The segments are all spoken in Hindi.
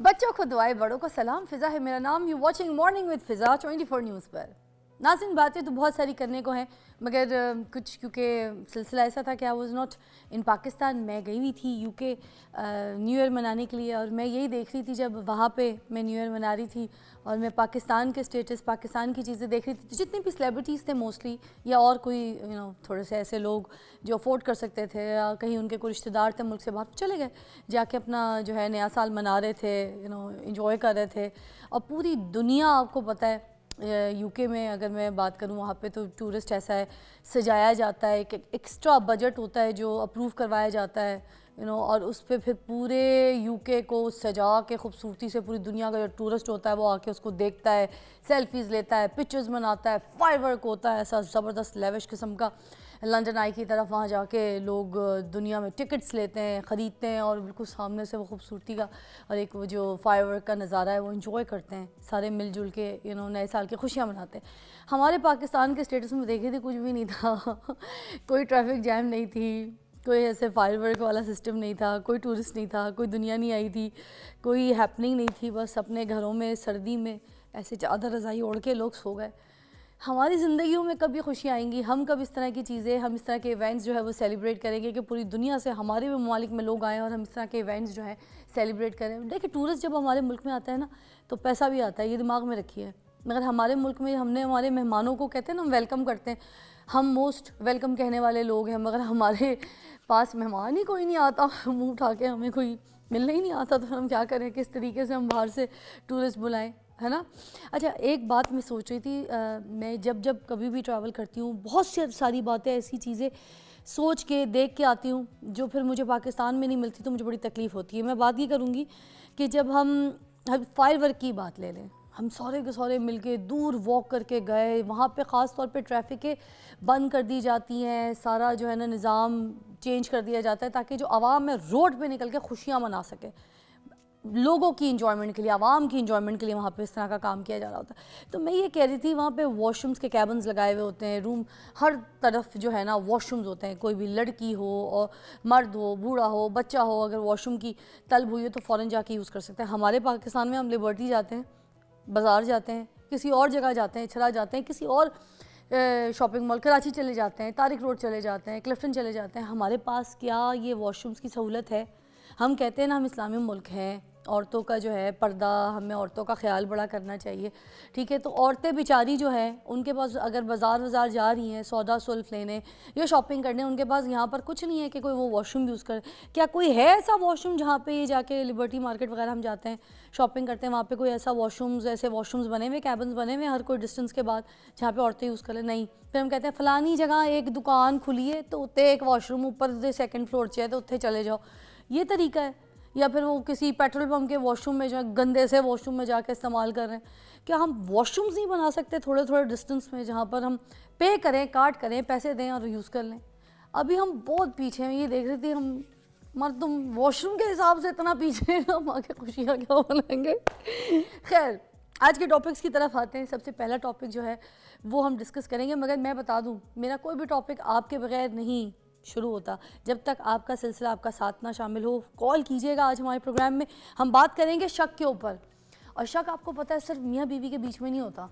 बच्चों को दुआएं, बड़ों को सलाम। फिजा है मेरा नाम। You watching morning with Fiza 24 news पर। नाज़रीन, बातें तो बहुत सारी करने को हैं, मगर कुछ क्योंकि सिलसिला ऐसा था कि I was not in Pakistan. मैं गई हुई थी यूके न्यू ईयर मनाने के लिए, और मैं यही देख रही थी जब वहाँ पे मैं न्यू ईयर मना रही थी और मैं पाकिस्तान के स्टेटस, पाकिस्तान की चीज़ें देख रही थी। जितने भी सेलिब्रिटीज़ थे मोस्टली, या और कोई थोड़े से ऐसे लोग जो अफोर्ड कर सकते थे, या कहीं उनके कोई रिश्तेदार थे मुल्क से बाहर, चले गए जाके अपना जो है नया साल मना रहे थे, इंजॉय कर रहे थे। और पूरी दुनिया, आपको पता है यूके में अगर मैं बात करूं, वहाँ पे तो टूरिस्ट ऐसा है, सजाया जाता है, एक एक्स्ट्रा बजट होता है जो अप्रूव करवाया जाता है और उस पर फिर पूरे यूके को सजा के खूबसूरती से पूरी दुनिया का जो टूरिस्ट होता है वो आके उसको देखता है, सेल्फीज़ लेता है, पिक्चर्स बनाता है, फायरवर्क होता है ऐसा ज़बरदस्त लेविश किस्म का। लंदन आई की तरफ वहाँ जाके लोग दुनिया में टिकट्स लेते हैं, ख़रीदते हैं और बिल्कुल सामने से वो खूबसूरती का और एक वो जो फायरवर्क का नज़ारा है वो इंजॉय करते हैं, सारे मिलजुल के नए साल की खुशियाँ मनाते हैं। हमारे पाकिस्तान के स्टेटस में देखे थे कुछ भी नहीं था कोई ट्रैफिक जैम नहीं थी, कोई ऐसे फायरवर्क वाला सिस्टम नहीं था, कोई टूरिस्ट नहीं था, कोई दुनिया नहीं आई थी, कोई हैपनिंग नहीं थी। बस अपने घरों में सर्दी में ऐसे चादर रज़ाई ओढ़ के लोग सो गए। हमारी ज़िंदगियों में कब ये खुशियाँ आएंगी, हम कब इस तरह की चीज़ें, हम इस तरह के इवेंट्स जो है वो सेलिब्रेट करेंगे कि पूरी दुनिया से हमारे भी ममालिक में लोग आएँ और हम इस तरह के इवेंट्स जो है सेलिब्रेट करें। देखिए, टूरिस्ट जब हमारे मुल्क में आता है ना तो पैसा भी आता है, ये दिमाग में रखिए। मगर हमारे मुल्क में हमने हमारे मेहमानों को कहते हैं ना, हम वेलकम करते हैं, हम मोस्ट वेलकम कहने वाले लोग हैं, मगर हमारे पास मेहमान ही कोई नहीं आता, मुँह उठा के हमें कोई मिलने ही नहीं आता, तो फिर हम क्या करें, किस तरीके से हम बाहर से टूरिस्ट बुलाएं, है ना। अच्छा, एक बात मैं सोच रही थी, मैं जब कभी भी ट्रैवल करती हूँ बहुत सारी बातें, ऐसी चीज़ें सोच के देख के आती हूँ जो फिर मुझे पाकिस्तान में नहीं मिलती, तो मुझे बड़ी तकलीफ़ होती है। मैं बात ये करूँगी कि जब हम फायरवर्क की बात ले लें, हम सारे के सारे मिलके दूर वॉक करके गए, वहाँ पे ख़ास तौर पे ट्रैफिकें बंद कर दी जाती हैं, सारा जो है ना निज़ाम चेंज कर दिया जाता है ताकि जो आवाम है रोड पे निकल के खुशियाँ मना सके, लोगों की इंजॉयमेंट के लिए, आवाम की इंजॉयमेंट के लिए वहाँ पे इस तरह का काम किया जा रहा होता है। तो मैं ये कह रही थी, वहाँ पे वॉशरूम्स के कैबिन्स लगाए हुए होते हैं, रूम हर तरफ जो है ना वॉशरूम्स होते हैं, कोई भी लड़की हो और मर्द हो, बूढ़ा हो, बच्चा हो, अगर वॉशरूम की तलब हुई हो तो फ़ौरन जाके यूज़ कर सकते हैं। हमारे पाकिस्तान में हम लिबर्टी जाते हैं, बाज़ार जाते हैं, किसी और जगह जाते हैं, छरा जाते हैं, किसी और शॉपिंग मॉल कराची चले जाते हैं, तारिक रोड चले जाते हैं, क्लिफ्टन चले जाते हैं। हमारे पास क्या ये वॉशरूम्स की सहूलत है? हम कहते हैं ना हम इस्लामी मुल्क हैं, औरतों का जो है पर्दा, हमें औरतों का ख्याल बड़ा करना चाहिए, ठीक है। तो औरतें बेचारी जो हैं उनके पास अगर बाज़ार जा रही हैं सौदा सुल्फ लेने या शॉपिंग करने, उनके पास यहाँ पर कुछ नहीं है कि कोई वो वॉशरूम यूज़ करे। क्या कोई है ऐसा वॉशरूम जहाँ पे ये जाके लिबर्टी मार्केट वगैरह हम जाते हैं शॉपिंग करते हैं, वहाँ पे कोई ऐसा वॉशरूम्स, ऐसे वॉशरूम्स बने हुए, कैबिन्स बने हुए हर कोई डिस्टेंस के बाद जहाँ पे औरतें यूज़ करें? नहीं। फिर हम कहते हैं फ़लानी जगह एक दुकान खुली है तो उत्ते एक वॉशरूम ऊपर सेकंड फ्लोर से है तो उत्थे चले जाओ, ये तरीका है। या फिर वो किसी पेट्रोल पंप के वॉशरूम में जो है गंदे से वॉशरूम में जाके इस्तेमाल कर रहे हैं। क्या हम वॉशरूम्स नहीं बना सकते थोड़े थोड़े डिस्टेंस में, जहाँ पर हम पे करें, कार्ड करें, पैसे दें और यूज़ कर लें? अभी हम बहुत पीछे हैं, ये देख रही थी हम, मगर तुम वॉशरूम के हिसाब से इतना पीछे हैं, हम आगे खुशियाँ क्या मनाएंगे। खैर, आज के टॉपिक्स की तरफ आते हैं। सबसे पहला टॉपिक जो है वो हम डिस्कस करेंगे, मगर मैं बता दूँ मेरा कोई भी टॉपिक आपके बगैर नहीं शुरू होता जब तक आपका सिलसिला, आपका साथ ना शामिल हो। कॉल कीजिएगा। आज हमारे प्रोग्राम में हम बात करेंगे शक के ऊपर, और शक आपको पता है सिर्फ मियाँ बीवी के बीच में नहीं होता,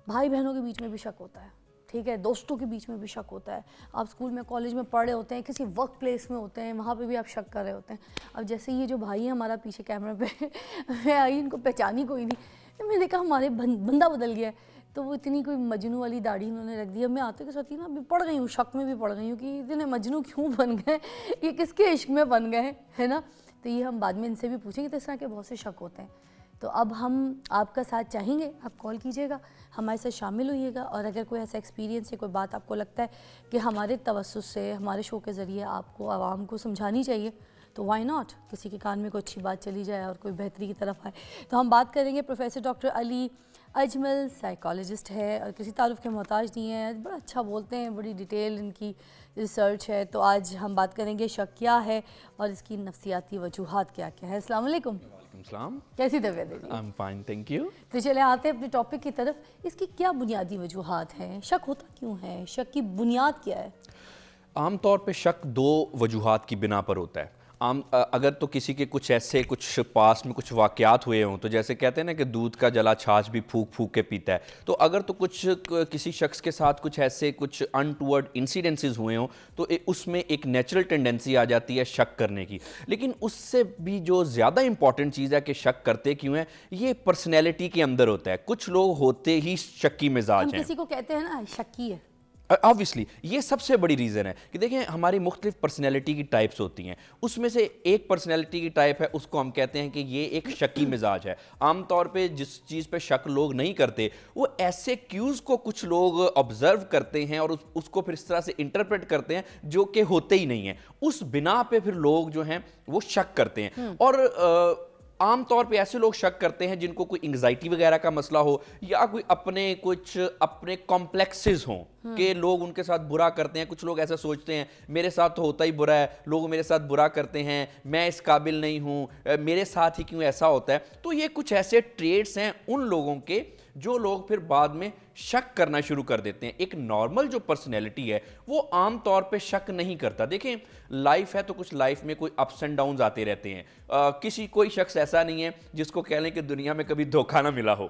भाई बहनों के बीच में भी शक होता है, ठीक है, दोस्तों के बीच में भी शक होता है, आप स्कूल में कॉलेज में पढ़ रहे होते हैं, किसी वर्क प्लेस में होते हैं, वहाँ पे भी आप शक कर रहे होते हैं। अब जैसे ये जो भाई है हमारा पीछे कैमरे पे मैं आई, इनको पहचानी कोई नहीं, मैंने कहा हमारे बंदा बदल गया है, तो वो इतनी कोई मजनू वाली दाढ़ी इन्होंने रख दी। अब मैं आते के साथ ही ना अभी पड़ गई हूँ, शक में भी पड़ गई हूँ कि इतने मजनू क्यों बन गए, ये किसके इश्क में बन गए, है ना। तो ये हम बाद में इनसे भी पूछेंगे। तो इस तरह के बहुत से शक होते हैं। तो अब हम आपका साथ चाहेंगे, आप कॉल कीजिएगा, हमारे साथ शामिल होइएगा, और अगर कोई ऐसा एक्सपीरियंस है, कोई बात आपको लगता है कि हमारे तवस्सुस से, हमारे शो के ज़रिए आपको, आवाम को समझानी चाहिए, तो वाई नॉट, किसी के कान में कोई अच्छी बात चली जाए और कोई बेहतरी की तरफ आए। तो हम बात करेंगे professor doctor Ali Ajmal, psychologist है और किसी तारुफ के मोहताज नहीं है, बड़ा अच्छा बोलते हैं, बड़ी डिटेल इनकी रिसर्च है। तो आज हम बात करेंगे शक क्या है और इसकी नफ्सियाती वजूहात क्या क्या है। अस्सलाम वालेकुम। सलाम। कैसी तबीयत है? I am fine, thank you. तो चले आते हैं अपने टॉपिक की तरफ। इसकी क्या बुनियादी वजूहात हैं? शक होता क्यों है? शक की बुनियाद क्या है? आमतौर पे शक दो वजूहात की बिना पर होता है। अगर तो किसी के कुछ ऐसे कुछ पास में कुछ वाकयात हुए हों, तो जैसे कहते हैं ना कि दूध का जला छाछ भी फूक फूक के पीता है, तो अगर तो किसी शख्स के साथ कुछ ऐसे कुछ अनटूवर्ड इंसिडेंसेस हुए हों, तो उसमें एक नेचुरल टेंडेंसी आ जाती है शक करने की। लेकिन उससे भी जो ज़्यादा इंपॉर्टेंट चीज़ है कि शक करते क्यों हैं, ये पर्सनैलिटी के अंदर होता है। कुछ लोग होते ही शक्की मिजाज हम हैं। किसी को कहते हैं ना शक्की है, ऑब्वियसली ये सबसे बड़ी रीज़न है कि देखें हमारी मुख्तलिफ पर्सनैलिटी की टाइप्स होती हैं, उसमें से एक पर्सनैलिटी की टाइप है, उसको हम कहते हैं कि ये एक शकी मिजाज है। आमतौर पे जिस चीज़ पे शक लोग नहीं करते, वो ऐसे क्यूज़ को कुछ लोग ऑब्जर्व करते हैं और उसको फिर इस तरह से इंटरप्रेट करते हैं जो कि होते ही नहीं हैं। उस बिना पे फिर लोग जो हैं वो शक करते हैं। और आम तौर पे ऐसे लोग शक करते हैं जिनको कोई एंग्जाइटी वगैरह का मसला हो, या कोई अपने कॉम्प्लेक्सेस हों कि लोग उनके साथ बुरा करते हैं। कुछ लोग ऐसा सोचते हैं मेरे साथ तो होता ही बुरा है, लोग मेरे साथ बुरा करते हैं, मैं इस काबिल नहीं हूँ, मेरे साथ ही क्यों ऐसा होता है। तो ये कुछ ऐसे ट्रेड्स हैं उन लोगों के जो लोग फिर बाद में शक करना शुरू कर देते हैं। एक नॉर्मल जो पर्सनैलिटी है वो आम तौर पे शक नहीं करता। देखें लाइफ है तो कुछ लाइफ में कोई अप्स एंड डाउन्स आते रहते हैं। कोई शख्स ऐसा नहीं है जिसको कह लें कि दुनिया में कभी धोखा ना मिला हो।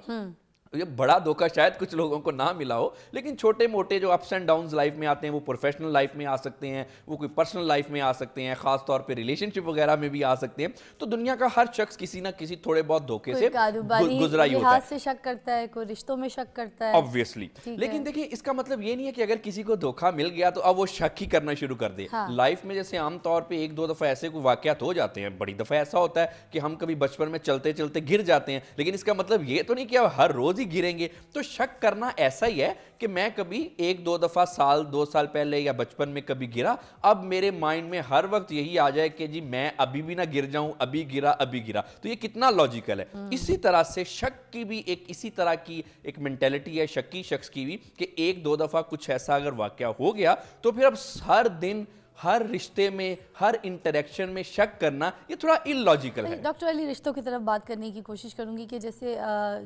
ये बड़ा धोखा शायद कुछ लोगों को ना मिला हो, लेकिन छोटे मोटे जो अप्स एंड डाउन्स लाइफ में आते हैं वो प्रोफेशनल लाइफ में आ सकते हैं, वो कोई पर्सनल लाइफ में आ सकते हैं, खास तौर पे रिलेशनशिप वगैरह में भी आ सकते हैं। तो दुनिया का हर शख्स किसी ना किसी थोड़े बहुत धोखे से गुजरा ही होता है। से शक करता है, कोई रिश्तों में शक करता है, ऑब्वियसली। लेकिन देखिए इसका मतलब ये नहीं है कि अगर किसी को धोखा मिल गया तो अब वो शक ही करना शुरू कर दे। लाइफ में जैसे आमतौर पे एक दो दफा ऐसे कोई वाकयात हो जाते हैं, बड़ी दफा ऐसा होता है कि हम कभी बचपन में चलते चलते गिर जाते हैं, लेकिन इसका मतलब ये तो नहीं कि अब हर रोज ही गिरेंगे। तो शक करना ऐसा ही है कि मैं कभी एक दो दफा साल 2 साल पहले या बचपन में कभी गिरा, अब मेरे माइंड में हर वक्त यही आ जाए कि जी मैं अभी भी ना गिर जाऊं, अभी गिरा। तो ये कितना लॉजिकल है। इसी तरह से शक की भी एक इसी तरह की एक मेंटेलिटी है शक्की शख्स की भी, कि एक दो दफा कुछ ऐसा अगर वाकया हो गया तो फिर अब हर दिन हर रिश्ते में हर इंटरेक्शन में शक करना ये थोड़ा इलॉजिकल है। डॉक्टर अली, रिश्तों की तरफ बात करने की कोशिश करूंगी कि जैसे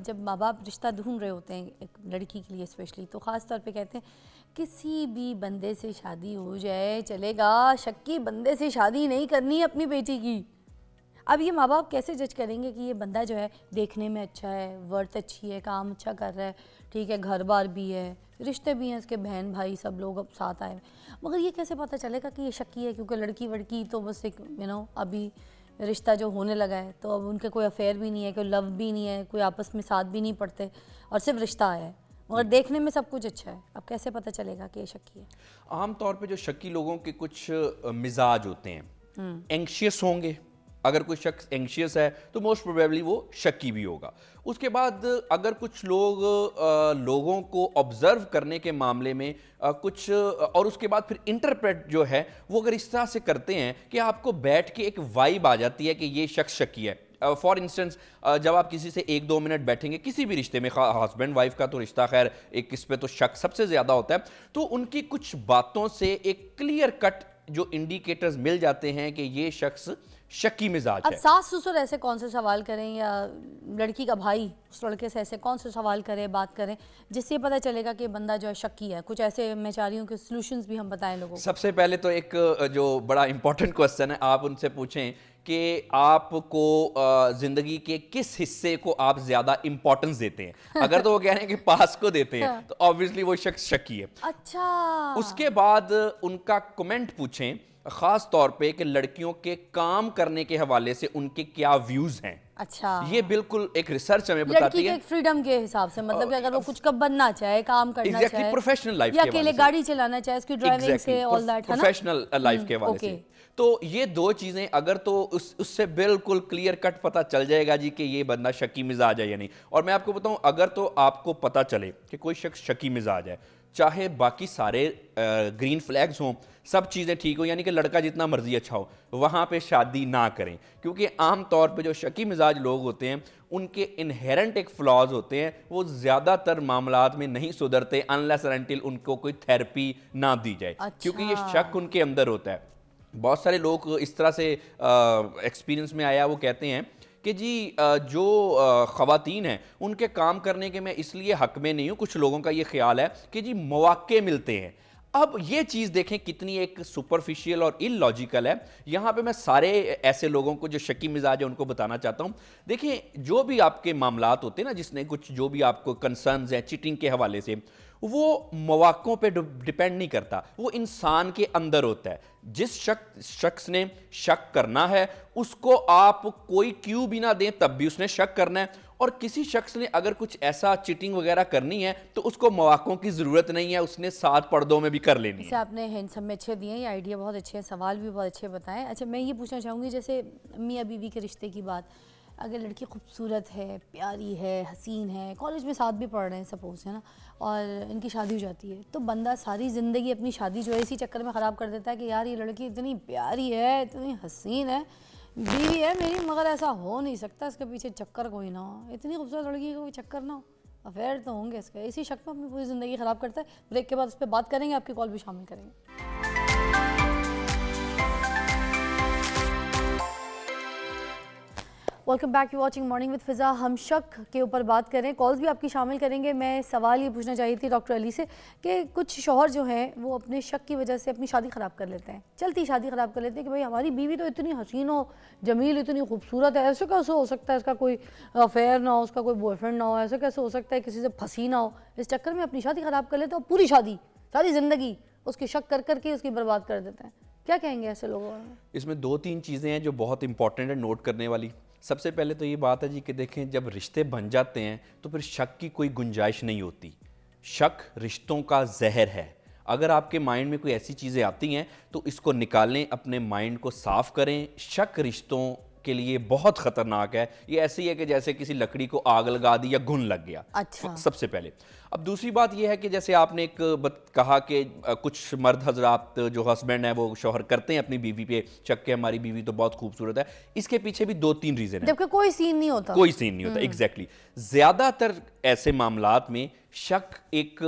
जब माँ बाप रिश्ता ढूंढ रहे होते हैं एक लड़की के लिए स्पेशली, तो ख़ास तौर पे कहते हैं किसी भी बंदे से शादी हो जाए चलेगा, शक्की बंदे से शादी नहीं करनी अपनी बेटी की। अब ये माँ बाप कैसे जज करेंगे कि ये बंदा जो है देखने में अच्छा है, वर्थ अच्छी है, काम अच्छा कर रहा है, ठीक है, घर बार भी है, रिश्ते भी हैं, उसके बहन भाई सब लोग अब साथ आए, मगर ये कैसे पता चलेगा कि ये शक्की है? क्योंकि लड़की वड़की तो बस एक अभी रिश्ता जो होने लगा है, तो अब उनके कोई अफेयर भी नहीं है, कोई लव भी नहीं है, कोई आपस में साथ भी नहीं पढ़ते, और सिर्फ रिश्ता आया है, मगर देखने में सब कुछ अच्छा है। अब कैसे पता चलेगा कि ये शक्की है? आमतौर पे जो शक्की लोगों के कुछ मिजाज होते हैं, एंग्शियस होंगे। अगर कोई शख्स एंग्शियस है तो मोस्ट प्रोबेबली वो शक्की भी होगा। उसके बाद अगर कुछ लोग लोगों को ऑब्जर्व करने के मामले में कुछ और उसके बाद फिर इंटरप्रेट जो है वो अगर इस तरह से करते हैं कि आपको बैठ के एक वाइब आ जाती है कि ये शख्स शक्की है। फॉर इंस्टेंस जब आप किसी से 1-2 मिनट बैठेंगे किसी भी रिश्ते में, हस्बैंड वाइफ का तो रिश्ता खैर एक इस पे तो शक सबसे ज़्यादा होता है, तो उनकी कुछ बातों से एक क्लियर कट जो इंडिकेटर्स मिल जाते हैं कि ये शख्स शक्की मिजाज अब है। सास ससुर ऐसे कौन से सवाल करें, या लड़की का भाई उस लड़के से ऐसे कौन से सवाल करें, बात करें, जिससे पता चलेगा कि बंदा जो है शक्की है? कुछ ऐसे मैं चाह रही हूँ कि सॉल्यूशंस भी हम बताएं लोगों को। सबसे पहले तो एक जो बड़ा इंपॉर्टेंट क्वेश्चन है, आप उनसे पूछें कि आपको जिंदगी के किस हिस्से को आप ज्यादा इंपॉर्टेंस देते हैं। अगर तो वो कह रहे हैं कि पास को देते हैं तो ऑब्वियसली वो शख्स शक्की है। अच्छा, उसके बाद उनका कमेंट पूछें, खास तौर पे कि लड़कियों के काम करने के हवाले से उनके क्या व्यूज हैं। अच्छा, ये बिल्कुल एक रिसर्च हमें बताती लड़की है के फ्रीडम के हिसाब से, मतलब कि अगर वो कुछ कब बनना चाहे, काम करना चाहे, प्रोफेशनल लाइफ या के अकेले गाड़ी चलाना चाहे, उसकी ड्राइविंग से ऑल दैट, है ना, प्रोफेशनल लाइफ के हवाले से। तो ये दो चीजें अगर तो उससे बिल्कुल क्लियर कट पता चल जाएगा जी कि ये बंदा शकी मिजाज है या नहीं। और मैं आपको बताऊं, अगर तो आपको पता चले कि कोई शख्स शकी मिजाज है, चाहे बाकी सारे ग्रीन फ्लैग्स हों, सब चीज़ें ठीक हो, यानी कि लड़का जितना मर्जी अच्छा हो, वहाँ पे शादी ना करें। क्योंकि आम तौर पे जो शकी मिजाज लोग होते हैं उनके इनहेरेंट एक फ्लॉज होते हैं, वो ज़्यादातर मामलात में नहीं सुधरते अनलेस और अनटिल उनको कोई थेरेपी ना दी जाए। अच्छा। क्योंकि ये शक उनके अंदर होता है। बहुत सारे लोग इस तरह से एक्सपीरियंस में आया, वो कहते हैं कि जी जो ख़वातीन हैं उनके काम करने के मैं इसलिए हक में नहीं हूँ। कुछ लोगों का ये ख्याल है कि जी मौक़े मिलते हैं, अब ये चीज़ देखें कितनी एक सुपरफिशियल और इलॉजिकल है। यहाँ पे मैं सारे ऐसे लोगों को जो शकी मिजाज है उनको बताना चाहता हूँ। देखिए, जो भी आपके मामलात होते हैं ना, जिसने कुछ जो भी आपको कंसर्न्स हैं चीटिंग के हवाले से, वो मौक़ों पे डिपेंड नहीं करता, वो इंसान के अंदर होता है। जिस शख्स ने शक करना है उसको आप कोई क्यू भी ना दें तब भी उसने शक करना है, और किसी शख्स ने अगर कुछ ऐसा चीटिंग वगैरह करनी है तो उसको मौक़ों की ज़रूरत नहीं है, उसने 7 पर्दों में भी कर लेनी जैसे है। आपने हिंट सब में अच्छे दिए, ये आइडिया बहुत अच्छे हैं, सवाल भी बहुत अच्छे बताएं। अच्छा, मैं ये पूछना चाहूँगी, जैसे मियाँ बीवी के रिश्ते की बात, अगर लड़की खूबसूरत है, प्यारी है, हसीन है, कॉलेज में साथ भी पढ़ रहे हैं सपोज, है ना, और इनकी शादी हो जाती है, तो बंदा सारी ज़िंदगी अपनी शादी जो है इसी चक्कर में ख़राब कर देता है कि यार ये लड़की इतनी प्यारी है, इतनी हसीन है, बीवी है मेरी, मगर ऐसा हो नहीं सकता, इसके पीछे चक्कर कोई ना हो, इतनी खूबसूरत लड़की का कोई चक्कर ना हो, अफेयर तो होंगे इसके, इसी शक में अपनी पूरी ज़िंदगी ख़राब करता है। ब्रेक के बाद इस पर बात करेंगे, आपकी कॉल भी शामिल करेंगे। Welcome back, you watching morning with Fiza. हम शक के ऊपर बात करें, कॉल्स भी आपकी शामिल करेंगे। मैं सवाल ये पूछना चाहिए थी डॉक्टर अली से कि कुछ शौहर जो हैं वो अपने शक की वजह से अपनी शादी ख़राब कर लेते हैं, चलती शादी ख़राब कर लेते हैं कि भाई हमारी बीवी तो इतनी हसीन हो, जमील, इतनी खूबसूरत है, ऐसे कैसे हो सकता है इसका कोई अफेयर ना हो, उसका कोई बॉयफ्रेंड ना हो, ऐसे कैसे हो सकता है किसी से फंसी ना हो, इस चक्कर में अपनी शादी ख़राब कर लेते हैं और पूरी शादी, सारी ज़िंदगी उसकी शक कर करके उसकी बर्बाद कर देते हैं। क्या कहेंगे ऐसे लोगों में? इसमें 2-3 चीज़ें हैं जो बहुत इंपॉर्टेंट है नोट करने वाली। सबसे पहले तो ये बात है जी कि देखें, जब रिश्ते बन जाते हैं तो फिर शक की कोई गुंजाइश नहीं होती। शक रिश्तों का जहर है। अगर आपके माइंड में कोई ऐसी चीज़ें आती हैं तो इसको निकालें, अपने माइंड को साफ़ करें। शक रिश्तों के लिए बहुत ख़तरनाक है। ये ऐसे ही है कि जैसे किसी लकड़ी को आग लगा दी या घुन लग गया। अच्छा। सबसे पहले। अब दूसरी बात यह है कि जैसे आपने एक कहा कि कुछ मर्द हजरात जो हस्बैंड है वो शौहर करते हैं अपनी बीवी पे शक के, हमारी बीवी तो बहुत खूबसूरत है। इसके पीछे भी 2-3 रीज़न है। जबकि कोई सीन नहीं होता, कोई सीन नहीं होता, एग्जैक्टली। ज़्यादातर ऐसे मामलात में शक एक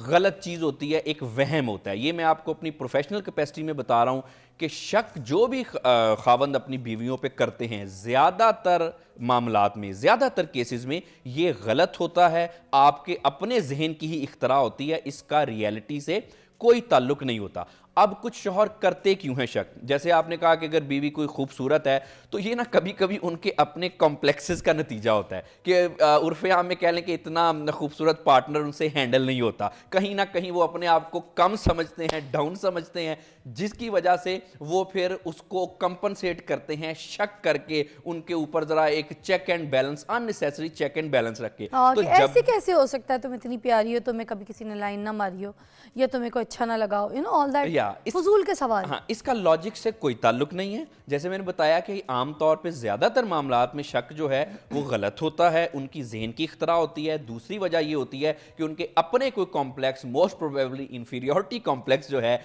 गलत चीज़ होती है, एक वहम होता है। ये मैं आपको अपनी प्रोफेशनल कैपेसिटी में बता रहा हूँ कि शक जो भी खावंद अपनी बीवियों पे करते हैं, ज़्यादातर मामलात में, ज़्यादातर केसेस में ये गलत होता है। आपके अपने जहन की ही इख्तरा होती है, इसका रियलिटी से कोई ताल्लुक नहीं होता। अब कुछ शौहर करते क्यों हैं शक? जैसे आपने कहा कि अगर बीवी कोई खूबसूरत है तो ये ना कभी कभी उनके अपने कॉम्प्लेक्सेस का नतीजा होता है कि उर्फ़े आम में कह लें कि इतना खूबसूरत पार्टनर उनसे हैंडल नहीं होता। कहीं ना कहीं वो अपने आप को कम समझते हैं, डाउन समझते हैं, जिसकी वजह से वो फिर उसको कंपनसेट करते हैं शक करके, उनके ऊपर ज़रा एक check and balance, unnecessary check and balance रख के। तो ऐसे कैसे हो सकता है, तुम इतनी प्यारी हो, तुम्हें कभी किसी ने लाइन ना मारी हो, या तुम्हें कोई अच्छा ना लगा हो, ऑल दैट फजूल के सवाल। हाँ, इसका लॉजिक से कोई ताल्लुक नहीं है। जैसे मैंने बताया कि आमतौर पे ज़्यादातर मामलात में शक जो है वो गलत होता है, उनकी जहन की इख्तरा होती है। दूसरी वजह ये होती है कि उनके अपने कोई complex, most probably inferiority complex जो है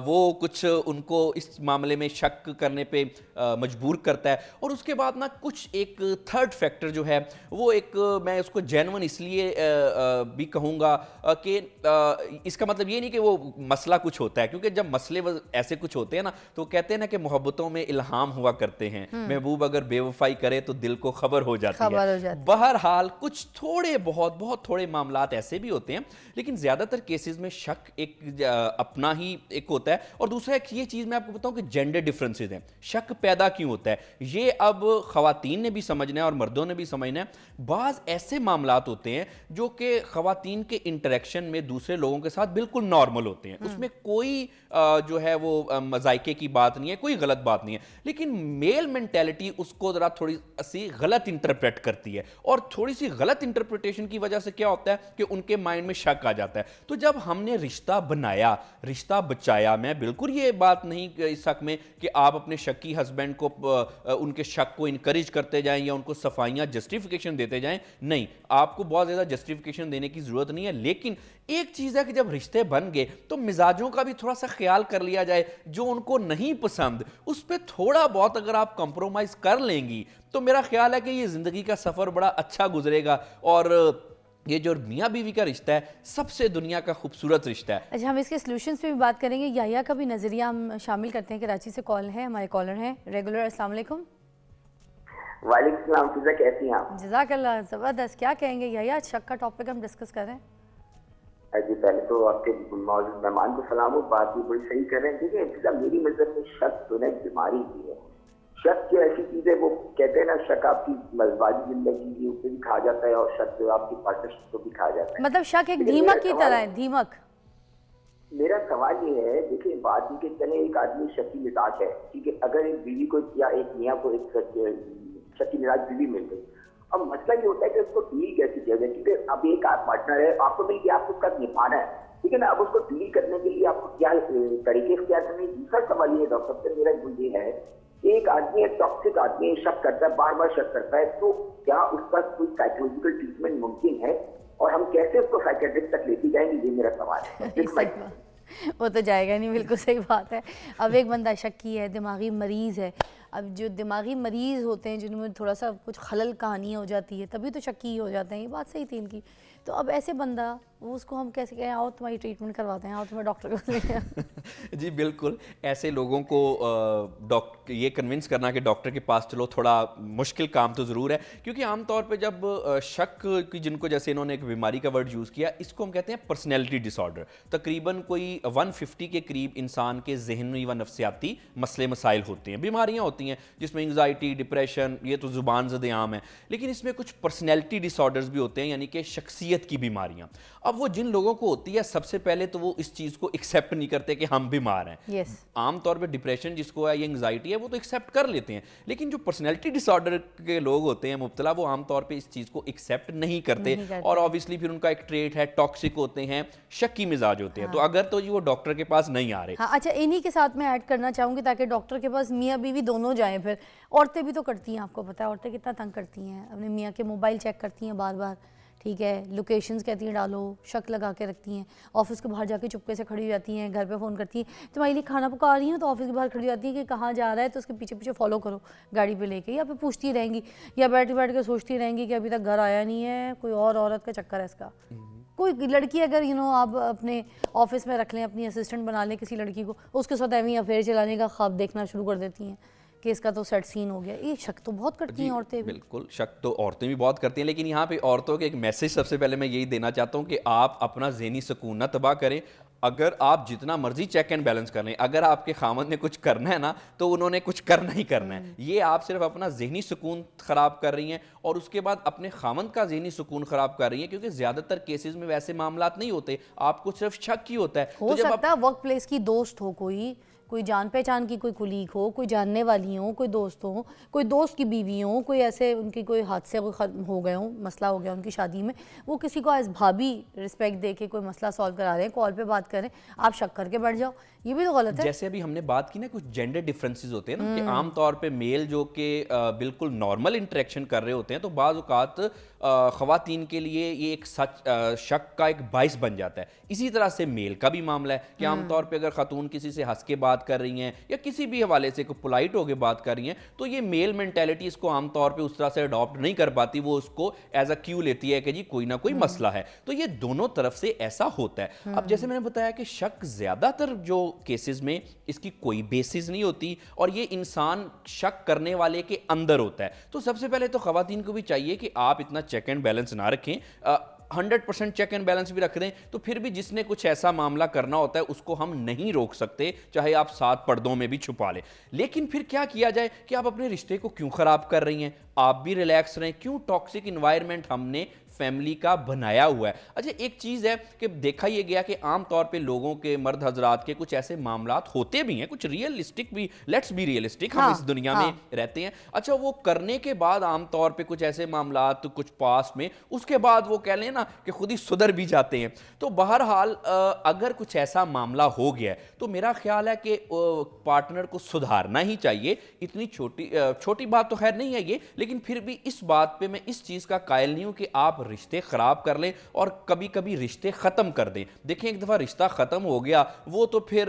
वो कुछ उनको इस मामले में शक करने पे मजबूर करता है। और उसके बाद ना कुछ एक थर्ड फैक्टर जो है वो एक, मैं उसको जेन्युइन इसलिए भी कहूँगा कि इसका मतलब ये नहीं कि वो मसला कुछ होता है, क्योंकि जब मसले ऐसे कुछ होते हैं ना तो कहते हैं ना कि मोहब्बतों में इल्हाम हुआ करते हैं। महबूब अगर बेवफाई करे तो दिल को खबर हो जाती है। बहरहाल कुछ थोड़े बहुत थोड़े मामलात ऐसे भी होते हैं, लेकिन ज़्यादातर केसेस में शक एक अपना ही एक होता है। और दूसरा एक ये चीज़ मैं आपको बताऊं कि जेंडर डिफरेंसेस हैं। शक पैदा क्यों होता है ये अब ख़वातीन ने भी समझना है और मर्दों ने भी समझना है। बाज़ ऐसे मामलात होते हैं जो कि ख़वातीन के इंटरेक्शन में दूसरे लोगों के साथ बिल्कुल नॉर्मल होते हैं, उसमें कोई जो है वो मजाइके की बात नहीं है, कोई गलत बात नहीं है। लेकिन मेल मेंटेलिटी उसको ज़रा थोड़ी सी गलत इंटरप्रेट करती है, और थोड़ी सी गलत इंटरप्रिटेशन की वजह से क्या होता है कि उनके माइंड में शक आ जाता है। तो जब हमने रिश्ता बनाया, रिश्ता बचाया, मैं बिल्कुल ये बात नहीं इस हक में कि आप अपने शक्की हस्बैंड को उनके शक को इनकरेज करते जाएं या उनको सफाइयाँ जस्टिफिकेशन देते जाएं। नहीं, आपको बहुत ज़्यादा जस्टिफिकेशन देने की ज़रूरत नहीं है। लेकिन एक चीज़ है कि जब रिश्ते बन गए तो मिजाजों का भी थोड़ा सा ख्याल कर लिया जाए। जो उनको नहीं पसंद उस पर थोड़ा बहुत अगर आप कंप्रोमाइज़ कर लेंगी तो मेरा ख्याल है कि ये ज़िंदगी का सफ़र बड़ा अच्छा गुजरेगा। और ये जो मियाँ बीवी का रिश्ता है सबसे दुनिया का खूबसूरत रिश्ता है। अच्छा, हम इसके सॉल्यूशंस पे भी बात करेंगे। याया का भी नज़रिया हम शामिल करते हैं। कराची से कॉल है, हमारे कॉलर हैं रेगुलर। अस्सलाम वालेकुम। वालेकुम सलाम, फिज़ा कैसी हैं आप? जज़ाकल्लाह, ज़बरदस्त। क्या कहेंगे याया, शक का टॉपिक हम डिस्कस कर रहे हैं। जी पहले तो आपके मौजूद मेहमान को सलाम हो, बात भी बड़ी सही कर रहे हैं। देखिए फिजा, मेरी नजर में शक तो ना एक बीमारी भी है। शक जो ऐसी चीज है, वो कहते हैं ना, शक आपकी मजबाजी जिंदगी पे भी खा जाता है और शक जो आपकी पार्टनरशिप को भी खा जाता है। मतलब शक एक लेकिन दीमक की तरह है, दीमक। मेरा सवाल ये है, देखिए बात ये कि चले एक आदमी शकी मिजाज है, ठीक है, अगर एक बीवी को या एक मियाँ को एक शकी मिजाज बीवी मिल गई, अब मसला ये होता है कि उसको डील कैसे किया जाए। ठीक है, अब एक पार्टनर है, आपको मिल गया, आपको उसका निभाना है, ठीक है ना। अब उसको डील करने के लिए आपको क्या तरीके इख्तियार करने। दूसरा सवाल ये डॉक्टर साहब मेरा ये है कि एक आदमी, एक टॉक्सिक आदमी शक करता है, बार बार शक करता है, तो क्या उसका कोई साइकोलॉजिकल ट्रीटमेंट मुमकिन है और हम कैसे उसको साइकेट्रिस्ट तक लेके जाएंगे, ये मेरा सवाल है। सही बात। वो तो जाएगा नहीं, बिल्कुल सही बात है। अब एक बंदा शक्की है, दिमागी मरीज़ है। अब जो दिमागी मरीज़ होते हैं, जिनमें थोड़ा सा कुछ खलल कहानी हो जाती है, तभी तो शक्की हो जाते हैं। ये बात सही थी इनकी। तो अब ऐसे बंदा, वो उसको हम कैसे कहें, आओ तुम्हारी ट्रीटमेंट करवाते हैं, आओ तुम्हें डॉक्टर को लेके जी बिल्कुल, ऐसे लोगों को डॉक्टर ये कन्विंस करना कि डॉक्टर के पास चलो, थोड़ा मुश्किल काम तो ज़रूर है। क्योंकि आमतौर पे जब शक की, जिनको जैसे इन्होंने एक बीमारी का वर्ड यूज़ किया, इसको हम कहते हैं पर्सनैलिटी डिसऑर्डर। तकरीबन कोई 150 के करीब इंसान के जहनी व नफ्सियाती मसले मसाइल होते हैं, बीमारियाँ होती हैं, जिसमें एंग्जाइटी, डिप्रेशन, ये तो ज़ुबान ज़द आम है। लेकिन इसमें कुछ पर्सनैलिटी डिसऑर्डर्स भी होते हैं, यानी कि शख्सियत की बीमारियाँ। अब वो जिन लोगों को होती है, सबसे पहले तो वो इस चीज़ को एक्सेप्ट नहीं करते कि हम बीमार हैं। yes. आमतौर पे डिप्रेशन जिसको है, ये एंग्जाइटी है, वो तो एक्सेप्ट कर लेते हैं। लेकिन जो पर्सनैलिटी डिसऑर्डर के लोग होते हैं मुब्तला, वो आमतौर पे इस चीज़ को एक्सेप्ट नहीं करते। और ऑब्वियसली फिर उनका एक ट्रेट है, टॉक्सिक होते हैं, शक्की मिजाज होते हैं। तो अगर तो ये वो डॉक्टर के पास नहीं आ रहे। हाँ, अच्छा, इन्हीं के साथ मैं ऐड करना चाहूँगी ताकि डॉक्टर के पास मियाँ बीवी दोनों जाएं। फिर औरतें भी तो करती हैं, आपको पता है औरतें कितना तंग करती हैं, अपने मियाँ के मोबाइल चेक करती हैं बार बार, ठीक है, लोकेशंस कहती हैं डालो, शक लगा के रखती हैं, ऑफिस के बाहर जाके चुपके से खड़ी हो जाती हैं, घर पे फ़ोन करती हैं, तुम्हारे लिए खाना पका रही हूँ, तो ऑफिस के बाहर खड़ी हो जाती हैं कि कहाँ जा रहा है, तो उसके पीछे पीछे फॉलो करो गाड़ी पे लेके, या फिर पूछती रहेंगी, या बैठ बैठ के सोचती रहेंगी कि अभी तक घर आया नहीं है, कोई और औरत का चक्कर है इसका। कोई लड़की अगर आप अपने ऑफिस में रख लें, अपनी असिस्टेंट बना लें किसी लड़की को, उसके साथ एवं अफेयर चलाने का ख्वाब देखना शुरू कर देती हैं कि इसका तो सेट सीन हो गया। ये शक तो बहुत करती हैं औरतें भी। बिल्कुल, शक तो औरतें भी बहुत करती हैं। लेकिन यहाँ पे औरतों के एक मैसेज सबसे पहले मैं यही देना चाहता हूँ कि आप अपना ज़हनी सुकून ना तबाह करें। अगर आप जितना मर्जी चेक एंड बैलेंस कर लें, अगर आपके खामद ने कुछ करना है ना, तो उन्होंने कुछ करना ही करना है। ये आप सिर्फ अपना ज़हनी सुकून ख़राब कर रही हैं और उसके बाद अपने खामद का ज़हनी सुकून ख़राब कर रही हैं। क्योंकि ज़्यादातर केसेस में वैसे मामलात नहीं होते, आपको सिर्फ शक ही होता है। हो सकता है वर्क प्लेस की दोस्त हो, कोई जान पहचान की कोई कुलीग हो, कोई जानने वाली हो, कोई दोस्त हो, कोई दोस्त की बीवी हो, कोई ऐसे उनकी कोई हादसे हो गए हो, मसला हो गया उनकी शादी में, वो किसी को एज भाभी रिस्पेक्ट दे के कोई मसला सॉल्व करा रहे हैं, कॉल पे बात करें, आप शक करके बैठ जाओ, ये भी तो गलत है। जैसे अभी हमने बात की ना, कुछ जेंडर डिफरेंसेस होते हैं ना, कि आमतौर पे मेल जो कि बिल्कुल नॉर्मल इंटरेक्शन कर रहे होते हैं, तो बाज़ औक़ात ख़वातीन के लिए ये एक शक का एक बाइस बन जाता है। इसी तरह से मेल का भी मामला है कि आमतौर पे अगर खातून किसी से हंस के बात कर रही हैं या किसी भी हवाले से कोई पोलाइट होकर बात कर रही हैं, तो ये मेल मेंटेलिटी इसको आमतौर पे उस तरह से अडॉप्ट नहीं कर पाती। वो उसको एज अ क्यू लेती है कि जी कोई ना कोई मसला है। तो ये दोनों तरफ से ऐसा होता है। अब जैसे मैंने बताया कि शक ज़्यादातर जो केसेस में इसकी कोई बेसिस नहीं होती और ये इंसान शक करने वाले के अंदर होता है। तो सबसे पहले तो ख़वातीन को भी चाहिए कि आप इतना चेक एंड बैलेंस ना रखें, 100% चेक एंड बैलेंस भी रख दें, तो फिर भी जिसने कुछ ऐसा मामला करना होता है उसको हम नहीं रोक सकते, चाहे आप 7 पर्दों में भी छुपा लें। लेकिन फिर क्या किया जाए कि आप अपने रिश्ते को क्यों ख़राब कर रही हैं, आप भी रिलैक्स रहें, क्यों टॉक्सिक इन्वायरमेंट हमने फैमिली का बनाया हुआ है। अच्छा, एक चीज़ है कि देखा यह गया कि आम तौर पे लोगों के, मर्द हजरात के कुछ ऐसे मामलात होते भी हैं, कुछ रियलिस्टिक भी, लेट्स बी रियलिस्टिक, हम इस दुनिया में रहते हैं। अच्छा, वो करने के बाद आम तौर पे कुछ ऐसे मामलात कुछ पास में, उसके बाद वो कह लें ना कि खुद ही सुधर भी जाते हैं। तो बहरहाल अगर कुछ ऐसा मामला हो गया है तो मेरा ख्याल है कि पार्टनर को सुधारना ही चाहिए। इतनी छोटी बात तो खैर नहीं है ये, लेकिन फिर भी इस बात पे मैं इस चीज़ का कायल नहीं हूँ कि आप रिश्ते ख़राब कर लें और कभी कभी रिश्ते ख़त्म कर दें। देखें, एक दफ़ा रिश्ता ख़त्म हो गया वो तो फिर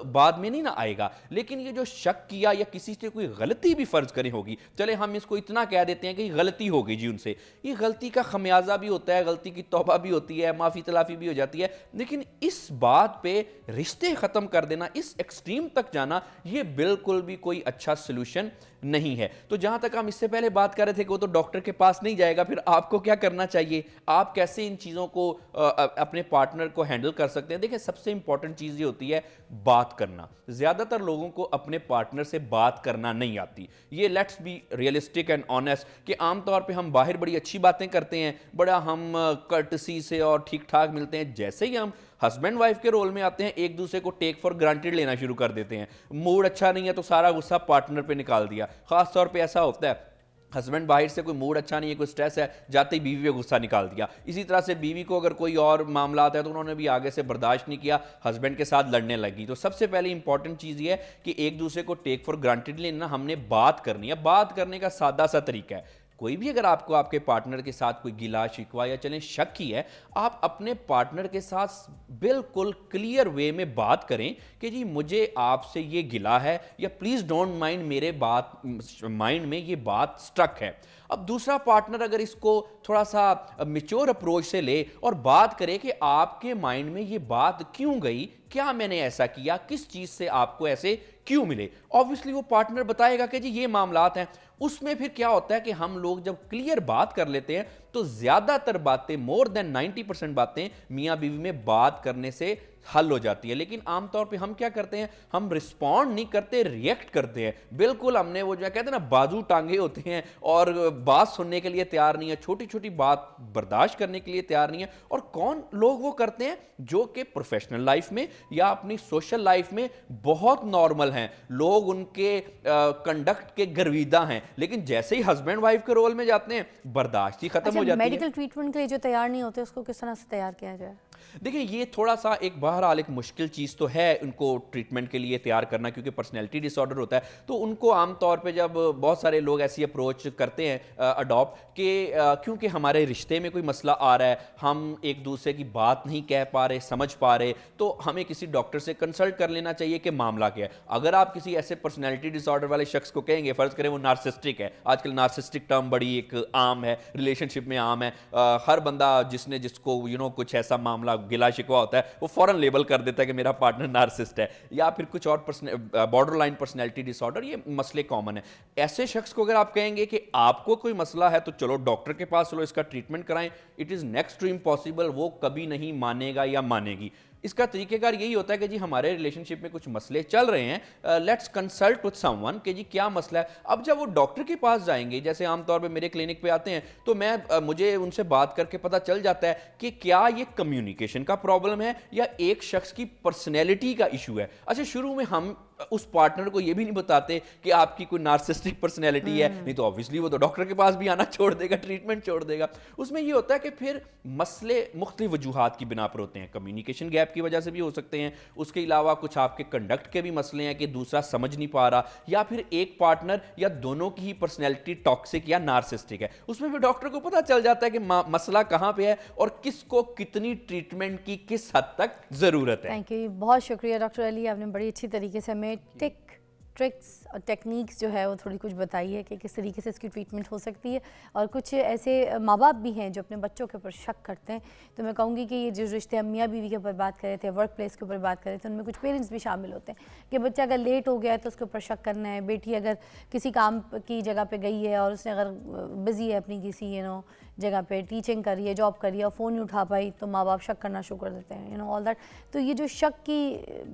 बाद में नहीं ना आएगा। लेकिन ये जो शक किया या किसी से कोई गलती भी फ़र्ज़ करें होगी, चले हम इसको इतना कह देते हैं कि गलती हो गई जी उनसे, ये गलती का खमियाजा भी होता है, गलती की तौबा भी होती है, माफ़ी तलाफ़ी भी हो जाती है। लेकिन इस बात पे रिश्ते ख़त्म कर देना, इस एक्सट्रीम तक जाना, ये बिल्कुल भी कोई अच्छा सलूशन नहीं है। तो जहां तक हम इससे पहले बात कर रहे थे कि वो तो डॉक्टर के पास नहीं जाएगा, फिर आपको क्या करना चाहिए, आप कैसे इन चीज़ों को अपने पार्टनर को हैंडल कर सकते हैं। देखिए सबसे इंपॉर्टेंट चीज़ ये होती है बात करना। ज़्यादातर लोगों को अपने पार्टनर से बात करना नहीं आती। ये let's be realistic and honest कि आमतौर पे हम बाहर बड़ी अच्छी बातें करते हैं, बड़ा हम कर्टसी से और ठीक ठाक मिलते हैं, जैसे ही हम हस्बैंड वाइफ के रोल में आते हैं एक दूसरे को टेक फॉर ग्रांटेड लेना शुरू कर देते हैं। मूड अच्छा नहीं है तो सारा गुस्सा पार्टनर पे निकाल दिया। खास तौर पे ऐसा होता है हस्बैंड बाहर से कोई मूड अच्छा नहीं है, कोई स्ट्रेस है, जाते ही बीवी पे गुस्सा निकाल दिया। इसी तरह से बीवी को अगर कोई और मामला आता है तो उन्होंने भी आगे से बर्दाश्त नहीं किया, हस्बैंड के साथ लड़ने लगी। तो सबसे पहले इंपॉर्टेंट चीज़ ये है कि एक दूसरे को टेक फॉर ग्रांटेड लेना, हमने बात करनी है। बात करने का सादा सा तरीका है, कोई भी अगर आपको आपके पार्टनर के साथ कोई गिला शिकवा या चलें शक ही है, आप अपने पार्टनर के साथ बिल्कुल क्लियर वे में बात करें कि जी मुझे आपसे ये गिला है, या प्लीज़ डोंट माइंड, मेरे बात माइंड में ये बात स्ट्रक है। अब दूसरा पार्टनर अगर इसको थोड़ा सा मिच्योर अप्रोच से ले और बात करे कि आपके माइंड में ये बात क्यों गई, क्या मैंने ऐसा किया, किस चीज़ से आपको ऐसे क्यों मिले, ऑब्वियसली वो पार्टनर बताएगा कि जी ये मामलात हैं। उसमें फिर क्या होता है कि हम लोग जब क्लियर बात कर लेते हैं तो ज़्यादातर बातें, मोर देन 90% बातें मियाँ बीवी में बात करने से हल हो जाती है। लेकिन आमतौर पे हम क्या करते हैं, हम रिस्पॉन्ड नहीं करते, रिएक्ट करते हैं। बिल्कुल हमने वो जो कहते हैं ना बाजू टांगे होते हैं और बात सुनने के लिए तैयार नहीं है, छोटी छोटी बात बर्दाश्त करने के लिए तैयार नहीं है। और कौन लोग वो करते हैं जो कि प्रोफेशनल लाइफ में या अपनी सोशल लाइफ में बहुत नॉर्मल हैं, लोग उनके कंडक्ट के गर्विदा हैं, लेकिन जैसे ही हस्बैंड वाइफ के रोल में जाते हैं बर्दाश्त ही खत्म हो जाती है। मेडिकल ट्रीटमेंट के लिए जो तैयार नहीं होते उसको किस तरह से तैयार किया जाए? देखिए ये थोड़ा सा एक बहरहाल एक मुश्किल चीज़ तो है उनको ट्रीटमेंट के लिए तैयार करना, क्योंकि पर्सनैलिटी डिसऑर्डर होता है। तो उनको आमतौर पे जब बहुत सारे लोग ऐसी अप्रोच करते हैं अडॉप्ट कि क्योंकि हमारे रिश्ते में कोई मसला आ रहा है, हम एक दूसरे की बात नहीं कह पा रहे, समझ पा रहे, तो हमें किसी डॉक्टर से कंसल्ट कर लेना चाहिए कि मामला क्या है। अगर आप किसी ऐसे पर्सनैलिटी डिसऑर्डर वाले शख्स को कहेंगे, फ़र्ज़ करें वो नार्सिस्टिक है, आजकल नार्सिस्टिक टर्म बड़ी एक आम है, रिलेशनशिप में आम है, हर बंदा जिसको कुछ ऐसा मामला गिला शिकवा होता है वो फौरन लेबल कर देता है कि मेरा पार्टनर नार्सिस्ट है या फिर कुछ और बॉर्डर लाइन पर्सनैलिटी डिसऑर्डर। ये मसले कॉमन है। ऐसे शख्स को अगर आप कहेंगे कि आपको कोई मसला है तो चलो डॉक्टर के पास चलो, इसका ट्रीटमेंट कराएं, it is next to impossible, वो कभी नहीं मानेगा या मानेगी। इसका तरीकेकार यही होता है कि जी हमारे रिलेशनशिप में कुछ मसले चल रहे हैं, लेट्स कंसल्ट विद समवन कि जी क्या मसला है। अब जब वो डॉक्टर के पास जाएंगे, जैसे आमतौर पे मेरे क्लिनिक पे आते हैं, तो मुझे उनसे बात करके पता चल जाता है कि क्या ये कम्युनिकेशन का प्रॉब्लम है या एक शख्स की पर्सनैलिटी का इशू है। अच्छा, शुरू में हम उस पार्टनर को ये भी नहीं बताते कि आपकी कोई नार्सिस्टिक पर्सनैलिटी है, नहीं तो ऑब्वियसली वो तो डॉक्टर के पास भी आना छोड़ देगा, ट्रीटमेंट छोड़ देगा। उसमें ये होता है कि फिर मसले मुख्तलिफ वजूहात की बिना पर होते हैं, कम्युनिकेशन गैप की वजह से भी हो सकते हैं, उसके अलावा कुछ आपके कंडक्ट के भी मसले हैं कि दूसरा समझ नहीं पा रहा, या फिर एक पार्टनर या दोनों की ही पर्सनैलिटी टॉक्सिक या नार्सिस्टिक है। उसमें भी डॉक्टर को पता चल जाता है कि मसला कहाँ पे है और किसको कितनी ट्रीटमेंट की किस हद तक ज़रूरत है। थैंक यू, बहुत शुक्रिया डॉक्टर अली, आपने बड़ी अच्छी तरीके से हमें ट्रिक्स और टेक्निक्स जो है वो थोड़ी कुछ बताई है कि किस तरीके से इसकी ट्रीटमेंट हो सकती है। और कुछ ऐसे माँ बाप भी हैं जो अपने बच्चों के ऊपर शक करते हैं, तो मैं कहूँगी कि ये जो रिश्ते हम मियाँ बीवी के ऊपर बात कर रहे थे, वर्क प्लेस के ऊपर बात कर रहे थे, उनमें कुछ पेरेंट्स भी शामिल होते हैं कि बच्चा अगर लेट हो गया है तो उसके ऊपर शक करना है, बेटी अगर किसी काम की जगह पे गई है और उसने अगर बिज़ी है अपनी किसी जगह पे टीचिंग कर रही है, जॉब कर रही है और फ़ोन नहीं उठा पाई, तो माँ बाप शक करना शुरू कर देते हैं, ऑल दैट। तो ये जो शक की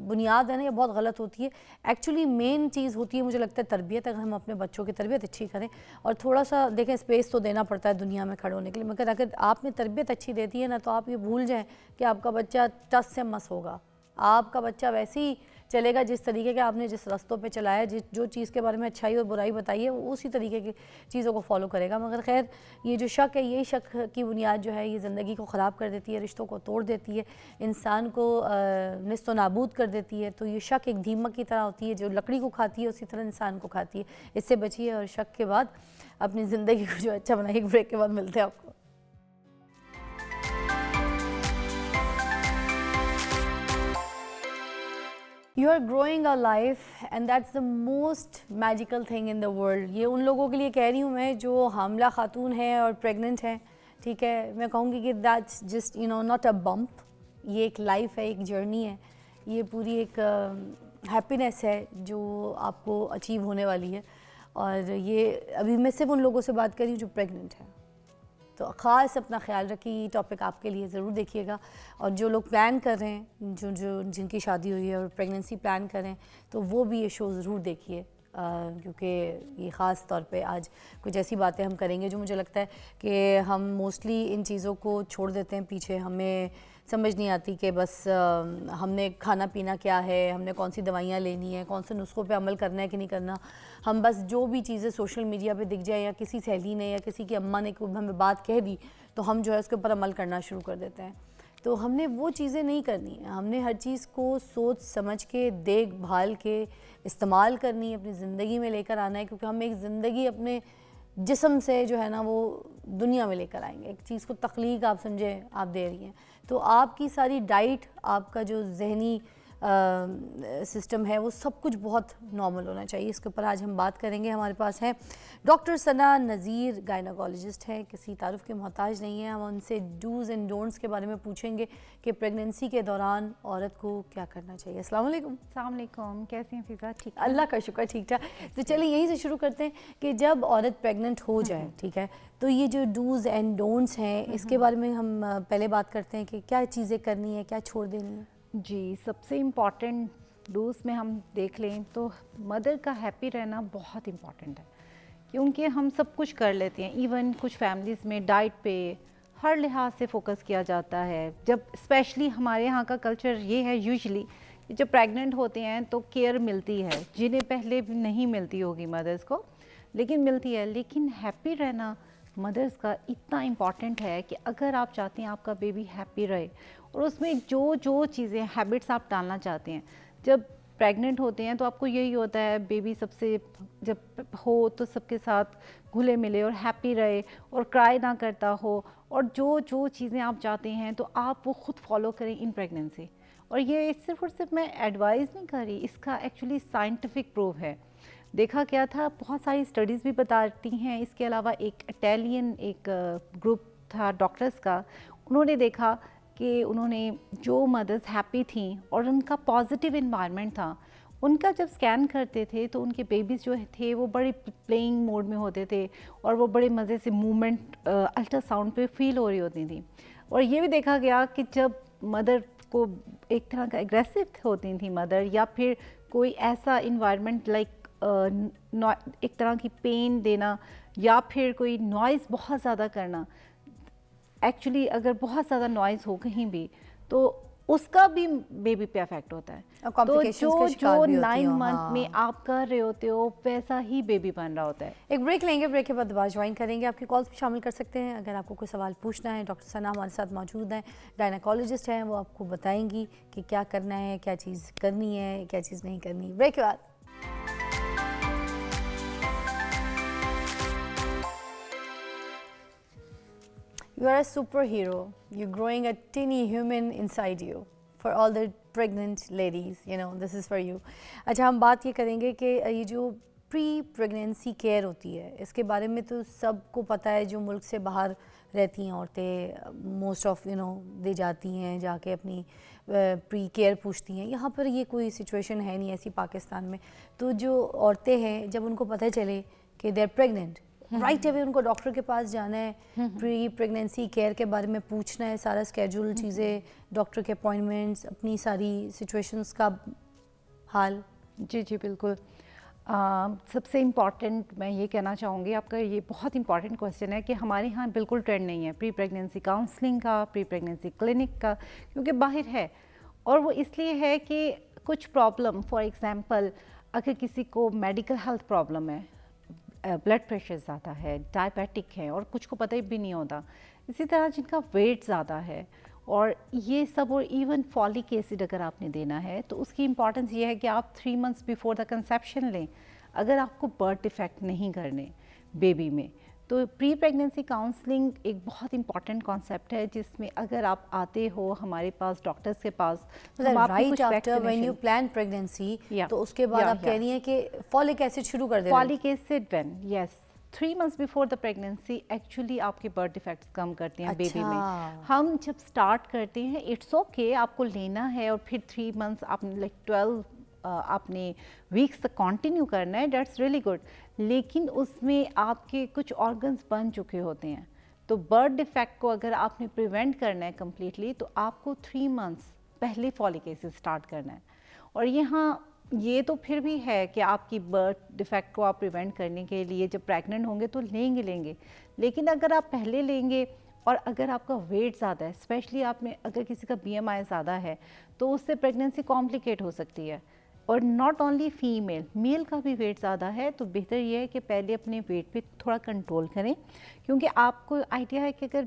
बुनियाद है ना, ये बहुत गलत होती है। एक्चुअली मेन चीज़ होती है, मुझे लगता है तरबियत। अगर हम अपने बच्चों की तरबियत अच्छी करें और थोड़ा सा देखें, स्पेस तो देना पड़ता है दुनिया में खड़े होने के लिए, मगर अगर आपने तरबियत अच्छी देती है ना, तो आप ये भूल जाएँ कि आपका बच्चा टस से मस होगा। आपका बच्चा वैसे ही चलेगा जिस तरीके के आपने जिस रास्तों पे चलाया, जो चीज़ के बारे में अच्छाई और बुराई बताई है, वो उसी तरीके की चीज़ों को फॉलो करेगा। मगर खैर, ये जो शक है, यही शक की बुनियाद जो है, ये ज़िंदगी को ख़राब कर देती है, रिश्तों को तोड़ देती है, इंसान को निस्तो नाबूद कर देती है। तो ये शक एक दीमक की तरह होती है, जो लकड़ी को खाती है उसी तरह इंसान को खाती है। इससे बचिए और शक के बाद अपनी ज़िंदगी को जो अच्छा बनाए। एक ब्रेक के बाद मिलते हैं आपको। You are growing a life and that's the most magical thing in the world। ये उन लोगों के लिए कह रही हूँ मैं जो हामला खातून है और प्रेग्नेंट है, ठीक है। मैं कहूँगी कि that's just not a bump। ये एक लाइफ है, एक जर्नी है, ये पूरी एक हैप्पीनेस है जो आपको अचीव होने वाली है। और ये अभी मैं सिर्फ उन लोगों से बात कर रही हूँ जो प्रेग्नेंट हैं। तो ख़ास अपना ख्याल रखिए, ये टॉपिक आपके लिए ज़रूर देखिएगा। और जो लोग प्लान कर रहे हैं, जिनकी शादी हुई है और प्रेगनेंसी प्लान कर रहे हैं, तो वो भी ये शो ज़रूर देखिए, क्योंकि ये ख़ास तौर पे आज कुछ ऐसी बातें हम करेंगे जो मुझे लगता है कि हम मोस्टली इन चीज़ों को छोड़ देते हैं पीछे। हमें समझ नहीं आती कि बस हमने खाना पीना क्या है, हमने कौन सी दवाइयाँ लेनी है, कौन से नुस्खों पे अमल करना है कि नहीं करना। हम बस जो भी चीज़ें सोशल मीडिया पे दिख जाए या किसी सहेली ने या किसी की अम्मा ने कोई हमें बात कह दी तो हम जो है उसके ऊपर अमल करना शुरू कर देते हैं। तो हमने वो चीज़ें नहीं करनी है, हमने हर चीज़ को सोच समझ के देखभाल के इस्तेमाल करनी है, अपनी ज़िंदगी में लेकर आना है, क्योंकि हम एक ज़िंदगी अपने जिस्म से जो है ना वो दुनिया में लेकर आएंगे। एक चीज़ को तख्लीक आप समझे आप दे रही हैं, तो आपकी सारी डाइट, आपका जो जहनी सिस्टम है, वो सब कुछ बहुत नॉर्मल होना चाहिए। इसके ऊपर आज हम बात करेंगे। हमारे पास है डॉक्टर सना नज़ीर, गायनाकोलॉजिस्ट है, किसी तारुफ के मोहताज नहीं है। हम उनसे डूज़ एंड डोंट्स के बारे में पूछेंगे कि प्रेगनेंसी के दौरान औरत को क्या करना चाहिए। अस्सलाम वालेकुम। अस्सलाम वालेकुम, कैसी हैं फिज़ा? ठीक, अल्लाह का शुक्र, ठीक ठाक। तो चलिए यहीं से शुरू करते हैं कि जब औरत प्रेग्नेंट हो जाए, ठीक है, तो ये जो डूज़ एंड डोंट्स हैं, इसके बारे में हम पहले बात करते हैं कि क्या चीज़ें करनी है, क्या छोड़ देनी है। जी, सबसे इम्पॉर्टेंट डोज में हम देख लें तो मदर का हैप्पी रहना बहुत इम्पॉर्टेंट है, क्योंकि हम सब कुछ कर लेते हैं। इवन कुछ फैमिलीज़ में डाइट पे हर लिहाज से फोकस किया जाता है। जब स्पेशली हमारे यहाँ का कल्चर ये है यूजुअली जब प्रेग्नेंट होते हैं तो केयर मिलती है, जिन्हें पहले भी नहीं मिलती होगी मदर्स को, लेकिन मिलती है। लेकिन हैप्पी रहना मदर्स का इतना इम्पॉर्टेंट है कि अगर आप चाहते हैं आपका बेबी हैप्पी रहे, और उसमें जो चीज़ें हैबिट्स आप डालना चाहते हैं, जब प्रेग्नेंट होते हैं तो आपको यही होता है बेबी सबसे जब हो तो सबके साथ घुले मिले और हैप्पी रहे और क्राई ना करता हो, और जो चीज़ें आप चाहते हैं तो आप वो खुद फॉलो करें इन प्रेगनेंसी। और ये सिर्फ और सिर्फ मैं एडवाइस नहीं कर रही, इसका एक्चुअली साइंटिफिक प्रूफ है। देखा गया था, बहुत सारी स्टडीज़ भी बताती हैं। इसके अलावा एक इटालियन एक ग्रुप था डॉक्टर्स का, उन्होंने देखा कि उन्होंने जो मदर्स हैप्पी थी और उनका पॉजिटिव इन्वायरमेंट था, उनका जब स्कैन करते थे तो उनके बेबीज़ जो थे वो बड़े प्लेइंग मोड में होते थे और वो बड़े मज़े से मूवमेंट अल्ट्रासाउंड पे फील हो रही होती थी। और ये भी देखा गया कि जब मदर को एक तरह का एग्रेसिव होती थी मदर, या फिर कोई ऐसा इन्वायरमेंट लाइक एक तरह की पेन देना, या फिर कोई नॉइज़ बहुत ज़्यादा करना, एक्चुअली अगर बहुत ज़्यादा नॉइज़ हो कहीं भी तो उसका भी बेबी पे अफेक्ट होता है। तो जो 9 मंथ में आप कर रहे होते हो वैसा ही बेबी बन रहा होता है। एक ब्रेक लेंगे, ब्रेक के बाद दोबारा ज्वाइन करेंगे। आपकी कॉल्स भी शामिल कर सकते हैं अगर आपको कोई सवाल पूछना है। डॉक्टर सना हमारे साथ मौजूद हैं, गायनाकोलॉजिस्ट हैं, वो आपको बताएंगी कि क्या करना है, क्या चीज़ करनी है, क्या चीज़ नहीं करनी। ब्रेक के बाद you are a superhero. You're growing a teeny human inside you. For all the pregnant ladies, you know, this is for you. अच्छा, हम बात ये करेंगे कि ये जो प्री प्रेगनेंसी केयर होती है, इसके बारे में तो सबको पता है। जो मुल्क से बाहर रहती हैं औरतें, मोस्ट ऑफ दे जाती हैं जाके अपनी प्री केयर पूछती हैं। यहाँ पर ये कोई सिचुएशन है नहीं ऐसी पाकिस्तान में। तो जो औरतें हैं, जब उनको पता चले कि they are pregnant, right away उनको डॉक्टर के पास जाना है, प्री प्रेगनेंसी केयर के बारे में पूछना है, सारा स्केड्यूल चीज़ें, डॉक्टर के अपॉइंटमेंट्स, अपनी सारी सिचुएशंस का हाल। जी जी बिल्कुल। सबसे इम्पॉर्टेंट मैं ये कहना चाहूँगी, आपका ये बहुत इंपॉर्टेंट क्वेश्चन है कि हमारे यहाँ बिल्कुल ट्रेंड नहीं है प्री प्रेगनेंसी काउंसलिंग का, प्री प्रेगनेंसी क्लिनिक का, क्योंकि बाहर है। और वो इसलिए है कि कुछ प्रॉब्लम, फॉर एग्ज़ाम्पल अगर किसी को मेडिकल हेल्थ प्रॉब्लम है, ब्लड प्रेशर ज़्यादा है, डायबिटिक है, और कुछ को पता ही भी नहीं होता, इसी तरह जिनका वेट ज़्यादा है और ये सब, और इवन फॉलिक एसिड अगर आपने देना है तो उसकी इंपॉर्टेंस ये है कि आप 3 मंथ्स बिफोर द कंसेप्शन लें, अगर आपको बर्थ डिफेक्ट नहीं करने बेबी में। तो प्री प्रेगनेंसी काउंसलिंग एक बहुत इंपॉर्टेंट कॉन्सेप्ट है, जिसमें अगर आप आते हो हमारे पास, डॉक्टर्स के पास, right after when you plan pregnancy, तो उसके बाद आप कह रही हैं कि फॉलिक एसिड शुरू कर दें। Folic acid when, yes, 3 months before the pregnancy actually आपके बर्थ डिफेक्ट्स कम करते हैं बेबी में। हम जब स्टार्ट करते हैं, इट्स ओके आपको लेना है, और फिर 3 मंथ्स आप लाइक 12 आपने वीक्स तक कंटिन्यू करना है, दैट्स रियली गुड। लेकिन उसमें आपके कुछ ऑर्गन्स बन चुके होते हैं, तो बर्थ डिफेक्ट को अगर आपने प्रिवेंट करना है कम्प्लीटली, तो आपको 3 मंथ्स पहले फॉलिक एसिड स्टार्ट करना है। और यहाँ ये तो फिर भी है कि आपकी बर्थ डिफेक्ट को आप प्रिवेंट करने के लिए जब प्रेग्नेंट होंगे तो लेंगे, लेकिन अगर आप पहले लेंगे और अगर आपका वेट ज़्यादा है, स्पेशली आप में अगर किसी का BMI ज़्यादा है, तो उससे प्रेगनेंसी कॉम्प्लिकेट हो सकती है। और नॉट ओनली फीमेल, मेल का भी वेट ज़्यादा है, तो बेहतर ये है कि पहले अपने वेट पे थोड़ा कंट्रोल करें, क्योंकि आपको आइडिया है कि अगर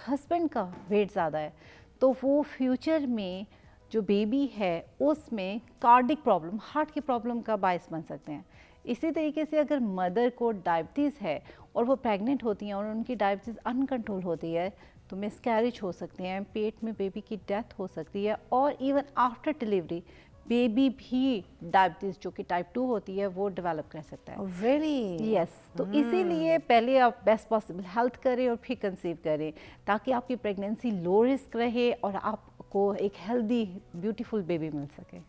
हस्बैंड का वेट ज़्यादा है तो वो फ्यूचर में जो बेबी है उसमें कार्डिक प्रॉब्लम, हार्ट की प्रॉब्लम का बायस बन सकते हैं। इसी तरीके से अगर मदर को डायबिटीज़ है और वो प्रेग्नेंट होती हैं और उनकी डायबिटीज़ अनकंट्रोल होती है, तो मिसकैरेज हो सकते हैं, पेट में बेबी की डेथ हो सकती है, और इवन आफ्टर डिलीवरी बेबी भी डायबिटीज़ जो कि टाइप 2 होती है वो डेवलप कर सकता है। रियली? यस, तो इसीलिए पहले आप बेस्ट पॉसिबल हेल्थ करें और फिर कंसीव करें, ताकि आपकी प्रेगनेंसी लो रिस्क रहे और आपको एक हेल्दी ब्यूटीफुल बेबी मिल सके।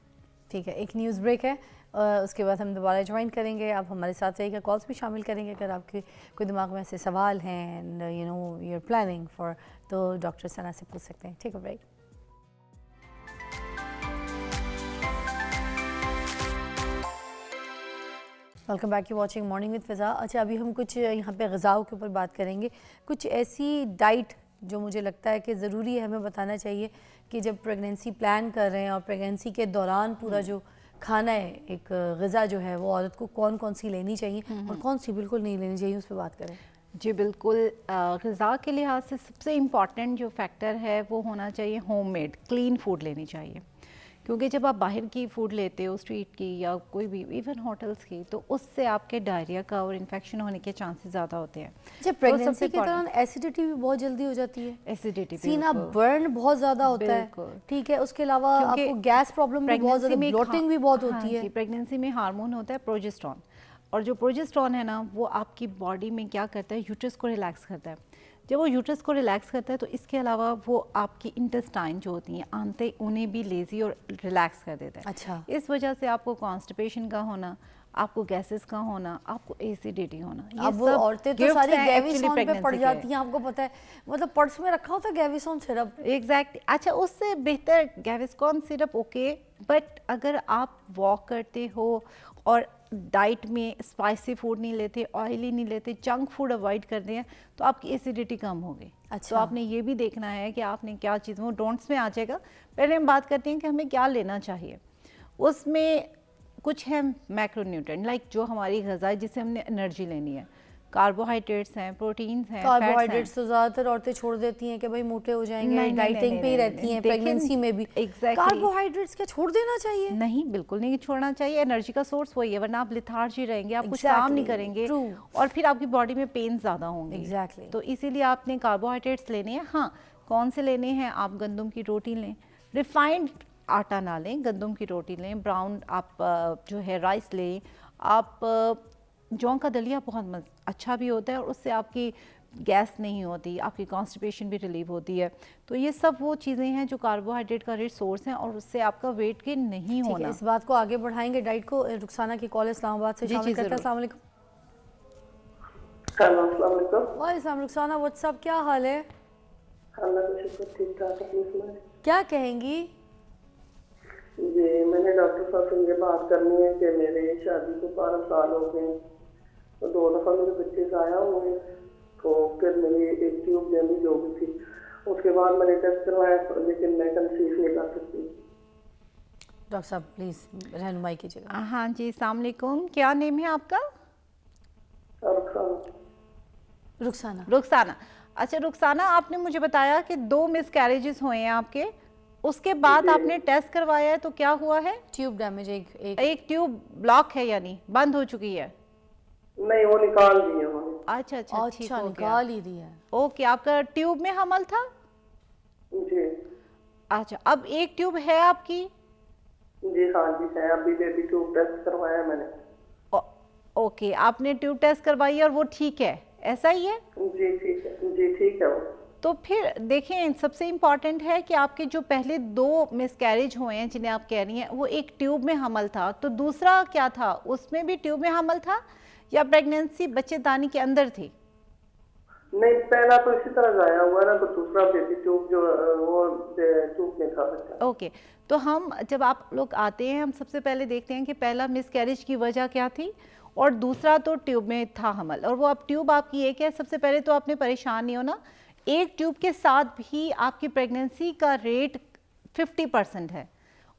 ठीक है, एक न्यूज़ ब्रेक है, उसके बाद हम दोबारा ज्वाइन करेंगे। आप हमारे साथ रहिएगा, कॉल्स भी शामिल करेंगे अगर आपके कोई दिमाग में ऐसे सवाल हैं and you know you are planning for, तो डॉक्टर सना से पूछ सकते हैं। ठीक है, break. Welcome back, you watching morning with Fiza. अच्छा, अभी हम कुछ यहाँ पे ग़िज़ाओं के ऊपर बात करेंगे, कुछ ऐसी डाइट जो मुझे लगता है कि ज़रूरी है हमें बताना चाहिए कि जब प्रेगनेंसी प्लान कर रहे हैं और प्रेगनेंसी के दौरान पूरा जो खाना है, एक ग़िज़ा जो है वो औरत को कौन कौन सी लेनी चाहिए और कौन सी बिल्कुल नहीं लेनी चाहिए, उस पर बात करें। जी बिल्कुल, ग़िज़ा के लिहाज से सबसे इम्पॉर्टेंट जो फैक्टर है वो होना चाहिए होममेड क्लीन फूड लेनी चाहिए, क्योंकि जब आप बाहर की फूड लेते हो स्ट्रीट की या कोई भी इवन होटल्स की, तो उससे आपके डायरिया का और इन्फेक्शन होने के चांसेस ज़्यादा होते हैं। जब प्रेगनेंसी के दौरान एसिडिटी भी बहुत जल्दी हो जाती है, एसिडिटी, सीना बर्न बहुत ज़्यादा होता है, ठीक है, उसके अलावा आपको गैस प्रॉब्लम भी बहुत ज़्यादा, ब्लोटिंग भी बहुत होती है। प्रेगनेंसी में हार्मोन होता है प्रोजेस्टेरॉन, और जो प्रोजेस्टेरॉन है ना वो आपकी बॉडी में क्या करता है, यूट्रस को रिलैक्स करता है। जब वो यूट्रस को रिलैक्स करता है तो इसके अलावा वो आपकी इंटेस्टाइन जो होती हैं, आंतें, उन्हें भी लेजी और रिलैक्स कर देता है। अच्छा, इस वजह से आपको कॉन्स्टिपेशन का होना, आपको गैसेस का होना, आपको एसिडिटी होना, ये अब वो सब औरतें तो सारी गैविसॉन पे pregnancy पड़ के। जाती हैं, आपको पता है, मतलब पर्स में रखा होता है गैविसॉन सिरप। एग्जैक्टली अच्छा, उससे बेहतर गैविस्कॉन सिरप ओके, बट अगर आप वॉक करते हो और डाइट में स्पाइसी फूड नहीं लेते, ऑयली नहीं लेते, जंक फूड अवॉइड करते हैं, तो आपकी एसिडिटी कम होगी। अच्छा, तो आपने ये भी देखना है कि आपने क्या चीज़, वो डोंट्स में आ जाएगा। पहले हम बात करते हैं कि हमें क्या लेना चाहिए। उसमें कुछ है मैक्रोन्यूट्रिएंट, लाइक जो हमारी ग़िज़ा है जिससे हमने एनर्जी लेनी है, कार्बोहाइड्रेट्स हैं, प्रोटीन्स हैं, कार्बोहाइड्रेट्स तो ज़्यादातर औरतें छोड़ देती हैं कि भाई मोटे हो जाएंगे, डाइटिंग पे ही रहती हैं प्रेगनेंसी में भी। कार्बोहाइड्रेट्स क्या छोड़ देना चाहिए? नहीं, बिल्कुल नहीं छोड़ना चाहिए। एनर्जी का सोर्स वही है, वरना आप लिथार्जी रहेंगे, आप कुछ काम नहीं करेंगे और फिर आपकी बॉडी में पेन ज़्यादा होंगे। एग्जैक्टली, तो इसीलिए आपने कार्बोहाइड्रेट्स लेने हैं। हाँ, कौन से लेने हैं? आप गंदम की रोटी लें, रिफाइंड आटा ना लें, गंदम की रोटी लें, ब्राउन आप जो है राइस लें, आप जौ का दलिया बहुत अच्छा भी होता है और उससे आपकी गैस नहीं होती, आपकी कॉन्स्टिपेशन भी रिलीव होती है। तो ये सब वो चीज़ें हैं जो कार्बोहाइड्रेट का रिच सोर्स हैं और उससे आपका वेट गेन नहीं होना। इस बात को आगे बढ़ाएंगे डाइट को। रुखसाना की कॉल इस्लामाबाद से शामिल करते हैं। अस्सलाम वालेकुम। वालेकुम रुखसाना, व्हाट्सअप, क्या हाल है? ठीक ठाक। क्या कहेंगी? जी, मैंने डॉक्टर साहब से ये बात करनी है कि मेरे शादी को 12 साल हो गए, तो 2 दफ़ा मेरे बच्चे ज़ाया हुए, तो फिर मेरी एक ट्यूब डैमेज हो गई थी, उसके बाद मैंने टेस्ट करवाया लेकिन मैं कंसीव नहीं कर सकती। डॉक्टर साहब प्लीज़ रहनुमाई कीजिएगा। हाँ जी, अस्सलाम वालेकुम, क्या नेम है आपका? रुखसाना। रुखसाना, अच्छा रुखसाना, आपने मुझे बताया कि 2 मिसकैरेजेस हुए हैं आपके, उसके बाद आपने टेस्ट करवाया है, तो क्या हुआ है? ट्यूब डैमेज, एक ट्यूब ब्लॉक है, यानी बंद हो चुकी है। नहीं, वो निकाल दी है उन्होंने। अच्छा, ठीक हो गया, निकाल ही दिया। ओके, आपका ट्यूब में हमल था? जी। अच्छा, अब एक ट्यूब है आपकी? जी हाँ जी है, अभी बेबी ट्यूब टेस्ट करवाया मैंने। ओके, आपने ट्यूब टेस्ट करवाई और वो ठीक है, ऐसा ही है? जी ठीक है, जी ठीक है वो। तो फिर देखें, सबसे इम्पॉर्टेंट है कि आपके जो पहले 2 मिसकैरेज हुए हैं जिन्हें आप कह रही हैं, वो एक ट्यूब में हमल था, तो दूसरा क्या था, उसमें भी ट्यूब में हमल था या प्रेगनेंसी बच्चेदानी के अंदर थी? नहीं, पहला तो इसी तरह जाया हुआ ना, तो दूसरा बेबी ट्यूब जो वो ट्यूब में था बच्चा। ओके, तो हम जब आप लोग आते हैं, हम सबसे पहले देखते हैं कि पहला मिसकैरेज की वजह क्या थी और दूसरा तो ट्यूब में था हमल, और वो अब ट्यूब आपकी एक है। सबसे पहले तो आपने परेशान नहीं होना, एक ट्यूब के साथ भी आपकी प्रेगनेंसी का रेट 50% है,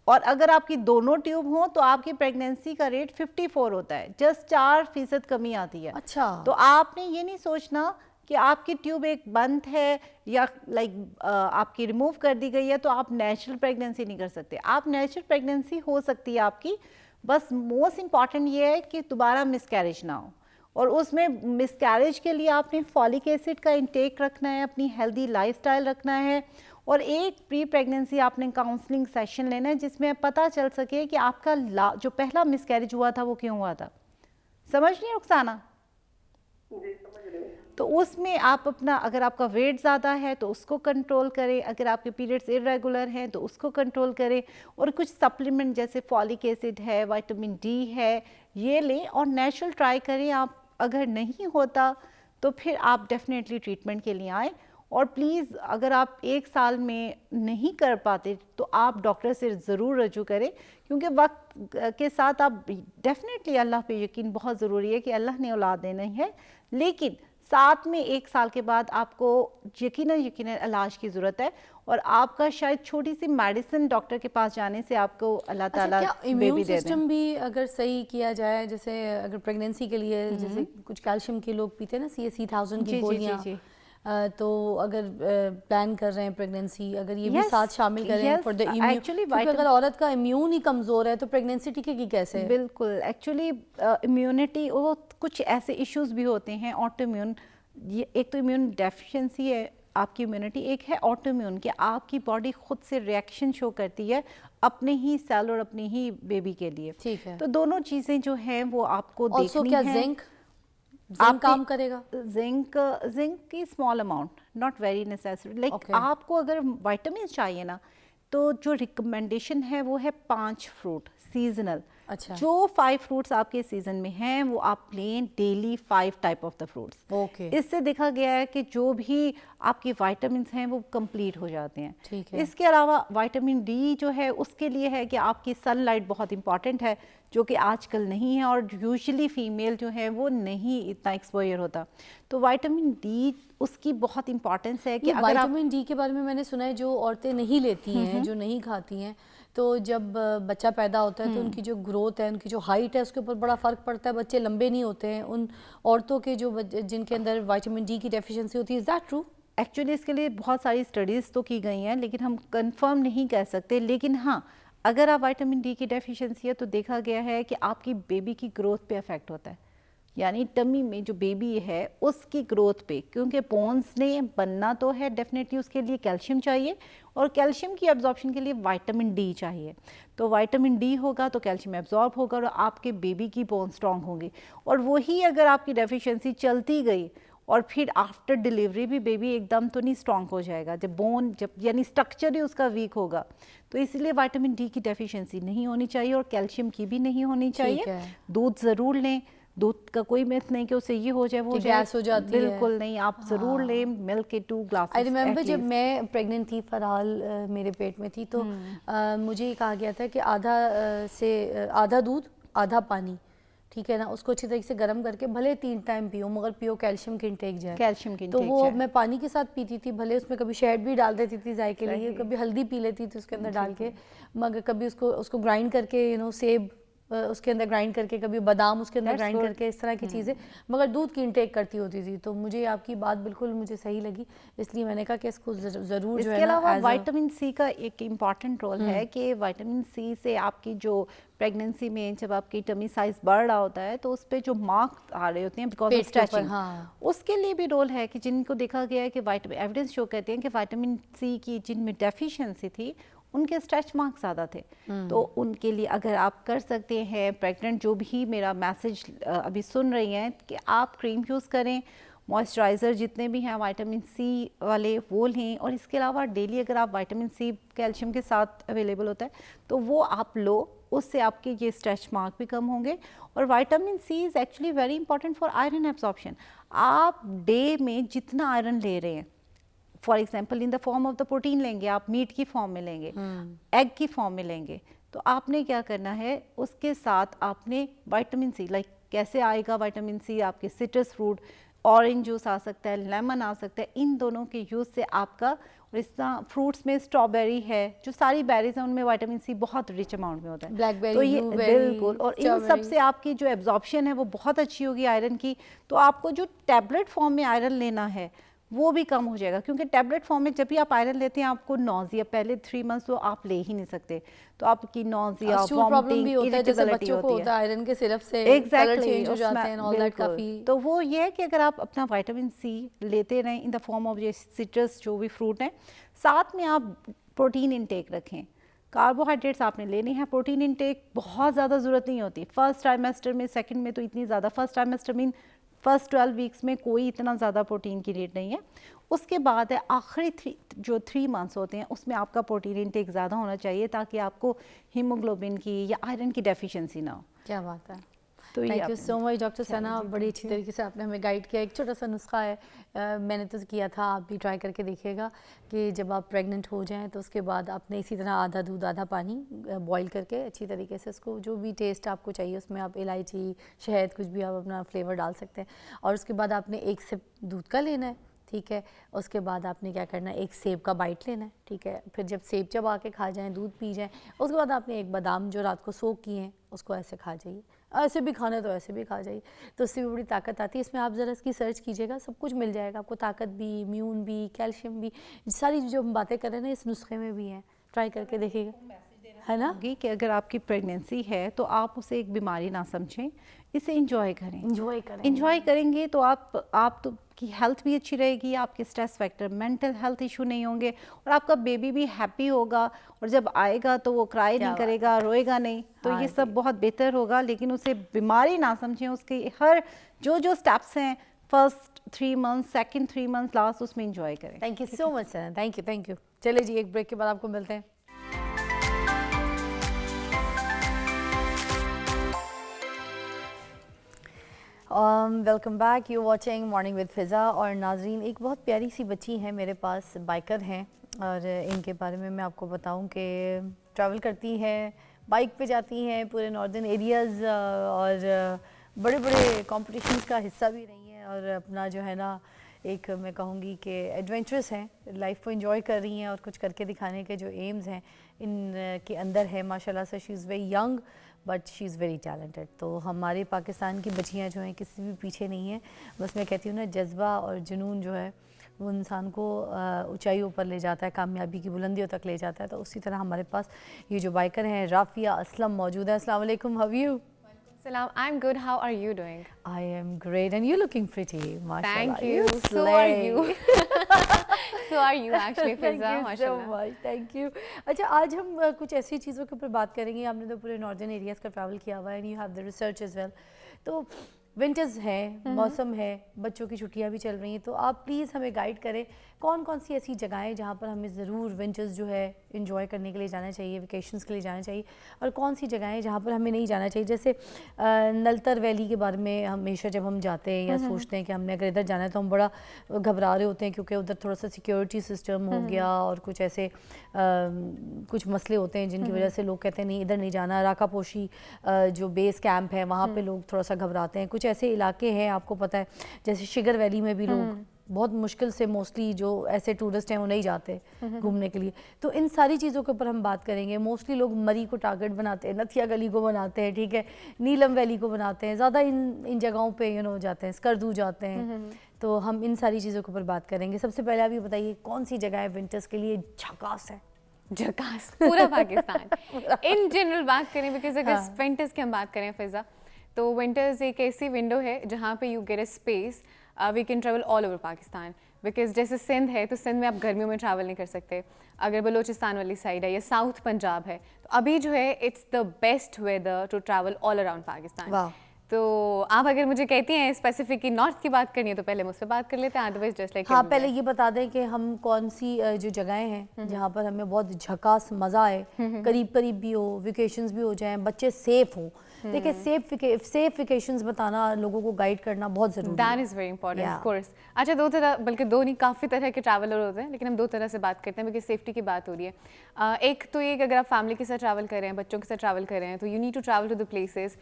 और अगर आपकी दोनों ट्यूब हों तो आपकी प्रेगनेंसी का रेट 54 होता है, जस्ट 4% कमी आती है। अच्छा। तो आपने ये नहीं सोचना कि आपकी ट्यूब एक बंद है या आपकी रिमूव कर दी गई है तो आप नेचुरल प्रेगनेंसी नहीं कर सकते। आप नेचुरल प्रेगनेंसी हो सकती है आपकी, बस मोस्ट इम्पॉर्टेंट ये है कि दोबारा मिसकैरेज ना हो, और उसमें मिसकैरेज के लिए आपने फॉलिक एसिड का इंटेक रखना है, अपनी हेल्दी लाइफस्टाइल रखना है, और एक प्री प्रेगनेंसी आपने काउंसलिंग सेशन लेना है जिसमें पता चल सके कि आपका जो पहला मिसकैरेज हुआ था वो क्यों हुआ था। समझ रही हैं रुखसाना? जी समझ रही हूँ। तो उसमें आप अपना, अगर आपका वेट ज़्यादा है तो उसको कंट्रोल करें, अगर आपके पीरियड्स इरेगुलर हैं तो उसको कंट्रोल करें, और कुछ सप्लीमेंट जैसे फॉलिक एसिड है, विटामिन डी है, ये लें और नेचुरल ट्राई करें। आप अगर नहीं होता तो फिर आप डेफिनेटली ट्रीटमेंट के लिए आएँ, और प्लीज़ अगर आप 1 साल में नहीं कर पाते तो आप डॉक्टर से ज़रूर रजू करें, क्योंकि वक्त के साथ आप डेफिनेटली, अल्लाह पे यकीन बहुत ज़रूरी है कि अल्लाह ने औलाद देना ही है, लेकिन साथ में 1 साल के बाद आपको यकीनन इलाज की ज़रूरत है, और आपका शायद छोटी सी मेडिसिन डॉक्टर के पास जाने से आपको अल्लाह ताला क्या बेबी इम्यून दे दें। सिस्टम भी अगर सही किया जाए, जैसे अगर प्रेगनेंसी के लिए जैसे कुछ कैल्शियम के लोग पीते हैं ना, CA-1000 जी, की जी, गोलियां, जी, जी। तो अगर प्लान कर रहे हैं प्रेगनेंसी, अगर ये भी Yes, साथ शामिल करें yes, for the immune, actually क्योंकि अगर औरत का इम्यून ही कमज़ोर है तो प्रेगनेंसी टिकेगी कैसे? बिल्कुल, एक्चुअली इम्यूनिटी, वो कुछ ऐसे इश्यूज भी होते हैं ऑटोइम्यून। ये एक तो इम्यून डेफिशिएंसी है आपकी इम्यूनिटी, एक है ऑटोइम्यून कि आपकी बॉडी खुद से रिएक्शन शो करती है अपने ही सेल और अपने ही बेबी के लिए। ठीक है। तो दोनों चीज़ें जो हैं वो आपको ऑल्सो देखनी क्या है। जिंक आप काम करेगा? जिंक की small amount, not very necessary. Like Okay. आपको अगर विटामिन चाहिए ना, तो जो रिकमेंडेशन है वो है 5 फ्रूट सीजनल। अच्छा। जो 5 फ्रूट्स आपके सीजन में हैं वो आप लें daily, 5 type of the fruits. Okay. इससे देखा गया है कि जो भी आपके विटामिन्स हैं वो कंप्लीट हो जाते हैं। ठीक है। इसके अलावा विटामिन डी जो है उसके लिए है कि आपकी सनलाइट बहुत इंपॉर्टेंट है, जो कि आजकल नहीं है, और यूजुअली फीमेल जो है वो नहीं इतना एक्सपोजर होता। तो विटामिन डी उसकी बहुत इंपॉर्टेंस है कि ये अगर आप विटामिन डी के बारे में मैंने सुना है, जो औरतें नहीं लेती हैं, जो नहीं खाती हैं, तो जब बच्चा पैदा होता है तो उनकी जो ग्रोथ है, उनकी जो हाइट है, उसके ऊपर बड़ा फ़र्क पड़ता है, बच्चे लंबे नहीं होते हैं उन औरतों के जो जिनके अंदर विटामिन डी की डेफिशिएंसी होती है। Is that true? एक्चुअली इसके लिए बहुत सारी स्टडीज़ तो की गई हैं, लेकिन हम कंफर्म नहीं कह सकते। लेकिन हाँ, अगर आप विटामिन डी की डेफिशिएंसी है तो देखा गया है कि आपकी बेबी की ग्रोथ पे इफेक्ट होता है, यानी टमी में जो बेबी है उसकी ग्रोथ पे, क्योंकि बोन्स ने बनना तो है, डेफिनेटली उसके लिए कैल्शियम चाहिए, और कैल्शियम की एब्जॉर्प्शन के लिए विटामिन डी चाहिए। तो विटामिन डी होगा तो कैल्शियम एब्जॉर्ब होगा और आपके बेबी की बोन स्ट्रांग होंगी। और वही अगर आपकी डेफिशिएंसी चलती गई और फिर आफ्टर डिलीवरी भी बेबी एकदम तो नहीं स्ट्रांग हो जाएगा, जब यानी स्ट्रक्चर ही उसका वीक होगा। तो इसलिए विटामिन डी की डेफिशिएंसी नहीं होनी चाहिए और कैल्शियम की भी नहीं होनी चाहिए। दूध ज़रूर लें, दूध का कोई मिथ नहीं कि उससे ये हो जाए वो हो जाए, गैस हो जाती है। बिल्कुल नहीं, आप ज़रूर लें मिल्क के 2 ग्लासेस। आई रिमेंबर जब मैं प्रेग्नेंट थी, फरहाल मेरे पेट में थी, तो मुझे ये कहा गया था कि आधा दूध आधा पानी, ठीक है ना, उसको अच्छी तरीके से गर्म करके भले 3 टाइम पियो, मगर पियो कैल्शियम की इंटेक जाए। कैल्शियम की तो इंटेक वो जाए। मैं पानी के साथ पीती थी, भले उसमें कभी शहद भी डाल देती थी जायके के लिए, कभी हल्दी पी लेती थी उसके अंदर डाल के, मगर कभी उसको ग्राइंड करके, सेब उसके अंदर ग्राइंड करके, कभी बादाम उसके अंदर ग्राइंड करके, इस तरह की चीज़ें, मगर दूध की इंटेक करती होती थी। तो मुझे आपकी बात बिल्कुल मुझे सही लगी, इसलिए मैंने कहा कि इसको ज़रूर जो है ना। इसके अलावा विटामिन सी का एक इम्पॉर्टेंट रोल है कि विटामिन सी से आपकी जो प्रेगनेंसी में जब आपकी टमी साइज बढ़ रहा होता है तो उस पर जो मार्क्स आ रहे होते हैं बिकॉज ऑफ स्ट्रेचिंग, उसके लिए भी रोल है कि जिनको देखा गया है कि विटामिन एविडेंस शो करते हैं कि विटामिन सी की जिनमें डेफिशिएंसी थी उनके स्ट्रेच मार्क्स ज़्यादा थे। तो उनके लिए अगर आप कर सकते हैं, प्रेग्नेंट जो भी मेरा मैसेज अभी सुन रही हैं, कि आप क्रीम यूज़ करें, मॉइस्चराइज़र जितने भी हैं विटामिन सी वाले वो लें, और इसके अलावा डेली अगर आप विटामिन सी कैल्शियम के साथ अवेलेबल होता है तो वो आप लो, उससे आपके ये स्ट्रेच मार्क भी कम होंगे। और vitamin C is actually very important for iron absorption. आप डे में जितना आयरन ले रहे हैं, for example in the form of the protein लेंगे, आप मीट की फॉर्म में लेंगे, एग की फॉर्म में लेंगे, तो आपने क्या करना है उसके साथ आपने विटामिन सी, लाइक कैसे आएगा विटामिन सी, आपके सिट्रस फ्रूट, ऑरेंज जूस आ सकता है, लेमन आ सकता है, इन दोनों के यूज़ से आपका, और इस तरह फ्रूट्स में स्ट्रॉबेरी है, जो सारी बेरीज हैं उनमें विटामिन सी बहुत रिच अमाउंट में होता है, ब्लैकबेरी, तो ये ब्लूबेरी, बिल्कुल, और इन सब से आपकी जो एब्जॉर्प्शन है वो बहुत अच्छी होगी आयरन की। तो आपको जो टैबलेट फॉर्म में आयरन लेना है वो भी कम हो जाएगा, क्योंकि टैबलेट फॉर्म में जब भी आप आयरन लेते हैं आपको नॉजिया, पहले 3 मंथ्स तो आप ले ही नहीं सकते, तो आपकी नॉजिया, प्रॉब्लम भी होता है, जैसे बच्चों को होता है आयरन के सिरप से कलर चेंज हो जाते हैं, ऑल दैट काफी। तो वो ये है कि अगर आप अपना विटामिन सी लेते रहें इन द फॉर्म ऑफ ये सिट्रस जो भी फ्रूट हैं, साथ में आप प्रोटीन इनटेक रखें। कार्बोहाइड्रेट्स आपने लेने हैं, प्रोटीन इनटेक बहुत ज़्यादा ज़रूरत नहीं होती फर्स्ट ट्राइमेस्टर में, सेकंड में तो इतनी ज़्यादा, first trimester mean first 12 weeks में कोई इतना ज़्यादा प्रोटीन की नीड नहीं है। उसके बाद है आखिरी जो 3 मंथ्स होते हैं उसमें आपका प्रोटीन इनटेक ज़्यादा होना चाहिए, ताकि आपको हीमोग्लोबिन की या आयरन की डेफिशिएंसी ना हो। क्या बात है। तो thank you so much doctor Sana, बड़ी अच्छी तरीके से आपने हमें गाइड किया। एक छोटा सा नुस्खा है, मैंने तो किया था, आप भी ट्राई करके देखिएगा कि जब आप प्रेग्नेंट हो जाएं तो उसके बाद आपने इसी तरह आधा दूध आधा पानी बॉईल करके अच्छी तरीके से उसको, जो भी टेस्ट आपको चाहिए उसमें आप इलायची, शहद, कुछ भी आप अपना फ्लेवर डाल सकते हैं, और उसके बाद आपने 1 सिप दूध का लेना है, ठीक है। उसके बाद आपने क्या करना है, 1 सेब का बाइट लेना है, ठीक है। फिर जब सेब चबा के खा जाएं, दूध पी जाएं, उसके बाद आपने 1 बादाम जो रात को सोक किए हैं उसको ऐसे खा जाइए, ऐसे भी खाना है तो ऐसे भी खा जाइए, तो उससे भी बड़ी ताकत आती है। इसमें आप ज़रा इसकी सर्च कीजिएगा, सब कुछ मिल जाएगा आपको, ताकत भी, इम्यून भी, कैल्शियम भी, सारी जो हम बातें कर रहे हैं ना इस नुस्खे में भी हैं, ट्राई करके देखिएगा, है ना। कि अगर आपकी प्रेगनेंसी है तो आप उसे एक बीमारी ना समझें, इसे इंजॉय करें, इंजॉय करेंगे तो आप तो की हेल्थ भी अच्छी रहेगी, आपके stress factor, mental health issue नहीं होंगे, और आपका बेबी भी हैप्पी होगा, और जब आएगा तो वो क्राई नहीं करेगा, रोएगा नहीं, तो ये सब बहुत बेहतर होगा। लेकिन उसे बीमारी ना समझें, उसके हर जो स्टेप्स हैं, first 3 months, second 3 months, last, उसमें इंजॉय करें। Thank you so much sir, thank you. चलिए जी, एक ब्रेक के बाद आपको मिलते हैं। Welcome back, you watching morning with Fiza. और नाजरीन, एक बहुत प्यारी सी बच्ची है मेरे पास, बाइकर हैं, और इनके बारे में मैं आपको बताऊं कि ट्रैवल करती हैं, बाइक पे जाती हैं पूरे नॉर्दर्न एरियाज़, और बड़े बड़े कॉम्पिटिशन्स का हिस्सा भी रही हैं, और अपना जो है ना एक मैं कहूँगी कि एडवेंचरस हैं, लाइफ को एंजॉय कर रही हैं, और कुछ करके दिखाने के जो एम्स हैं इनके अंदर है माशाल्लाह से। She is very young but she is very talented. तो हमारे पाकिस्तान की बच्चियाँ जो हैं किसी भी पीछे नहीं हैं, बस मैं कहती हूँ ना, जज्बा और जुनून जो है वो इंसान को ऊंचाइयों पर ले जाता है, कामयाबी की बुलंदियों तक ले जाता है। तो उसी तरह हमारे पास ये जो बाइकर हैं राफिया असलम मौजूद है। अस्सलाम वालेकुम, how are you? Salam, I'm good. How are you doing? I am great, and you're looking pretty, mashallah. Thank you. So are you. So are you actually, Fiza, Thank you so mashallah. much. Thank you. अच्छा, आज हम कुछ ऐसी चीज़ों के ऊपर बात करेंगे। आपने तो पूरे नॉर्दर्न एरियाज़ का ट्रैवल किया हुआ है, and you have the research as well. तो विंटर्स है, मौसम है, बच्चों की छुट्टियां भी चल रही हैं, तो आप प्लीज़ हमें गाइड करें कौन कौन सी ऐसी जगहें जहाँ पर हमें ज़रूर विंटर्स जो है इंजॉय करने के लिए जाना चाहिए, वेकेशंस के लिए जाना चाहिए, और कौन सी जगहें जहाँ पर हमें नहीं जाना चाहिए। जैसे नलतर वैली के बारे में हमेशा जब हम जाते हैं या सोचते हैं कि हमने अगर इधर जाना है तो हम बड़ा घबरा रहे होते हैं, क्योंकि उधर थोड़ा सा सिक्योरिटी सिस्टम हो गया और कुछ ऐसे कुछ मसले होते हैं जिनकी वजह से लोग कहते हैं नहीं इधर नहीं जाना। राकापोशी जो बेस कैंप है वहाँ पे लोग थोड़ा सा घबराते हैं। कुछ ऐसे इलाके हैं आपको पता है, जैसे शिगर वैली में भी लोग बहुत मुश्किल से, मोस्टली जो ऐसे टूरिस्ट हैं वो नहीं जाते घूमने के लिए। तो इन सारी चीज़ों के ऊपर हम बात करेंगे। मोस्टली लोग मरी को टारगेट बनाते हैं, नथिया गली को बनाते हैं, ठीक है, नीलम वैली को बनाते हैं, ज़्यादा इन जगहों पे जाते हैं, स्कर्दू जाते हैं। तो हम इन सारी चीज़ों के ऊपर बात करेंगे। सबसे पहले आप ये बताइए कौन सी जगह है विंटर्स के लिए झकास है? झकास पूरा पाकिस्तान इन जनरल बात करें, बिकॉज अगर विंटर्स की हम बात करें फिजा, तो विंटर्स एक ऐसी विंडो है जहाँ पे you get a space, we can travel all over Pakistan. Because जैसे सिंध है तो सिंध में आप गर्मियों में ट्रैवल नहीं कर सकते, अगर बलोचिस्तान वाली साइड है या साउथ पंजाब है तो अभी जो है it's the best weather to travel all around Pakistan. तो आप अगर मुझे कहती हैं स्पेसिफिक की नॉर्थ की बात करनी है तो पहले मुझसे बात कर लेते हैं, अदरवाइज जस्ट लाइक हाँ, पहले ये बता दें कि हम कौन सी जो जगहें हैं जहाँ पर हमें बहुत झकास मज़ा आए, करीब करीब भी हो, वेकेशंस भी हो जाएं, बच्चे सेफ हों। देखिए सेफ वेकेशंस बताना, लोगों को गाइड करना बहुत ज़रूरी है। That is very important, of course. अच्छा, दो तरह, बल्कि दो नहीं, काफ़ी तरह के ट्रैवलर होते हैं, लेकिन हम दो तरह से बात करते हैं क्योंकि सेफ्टी की बात हो रही है। एक तो ये कि अगर आप फैमिली के साथ ट्रैवल कर रहे हैं, बच्चों के साथ ट्रैवल कर रहे हैं, तो you need to travel to the places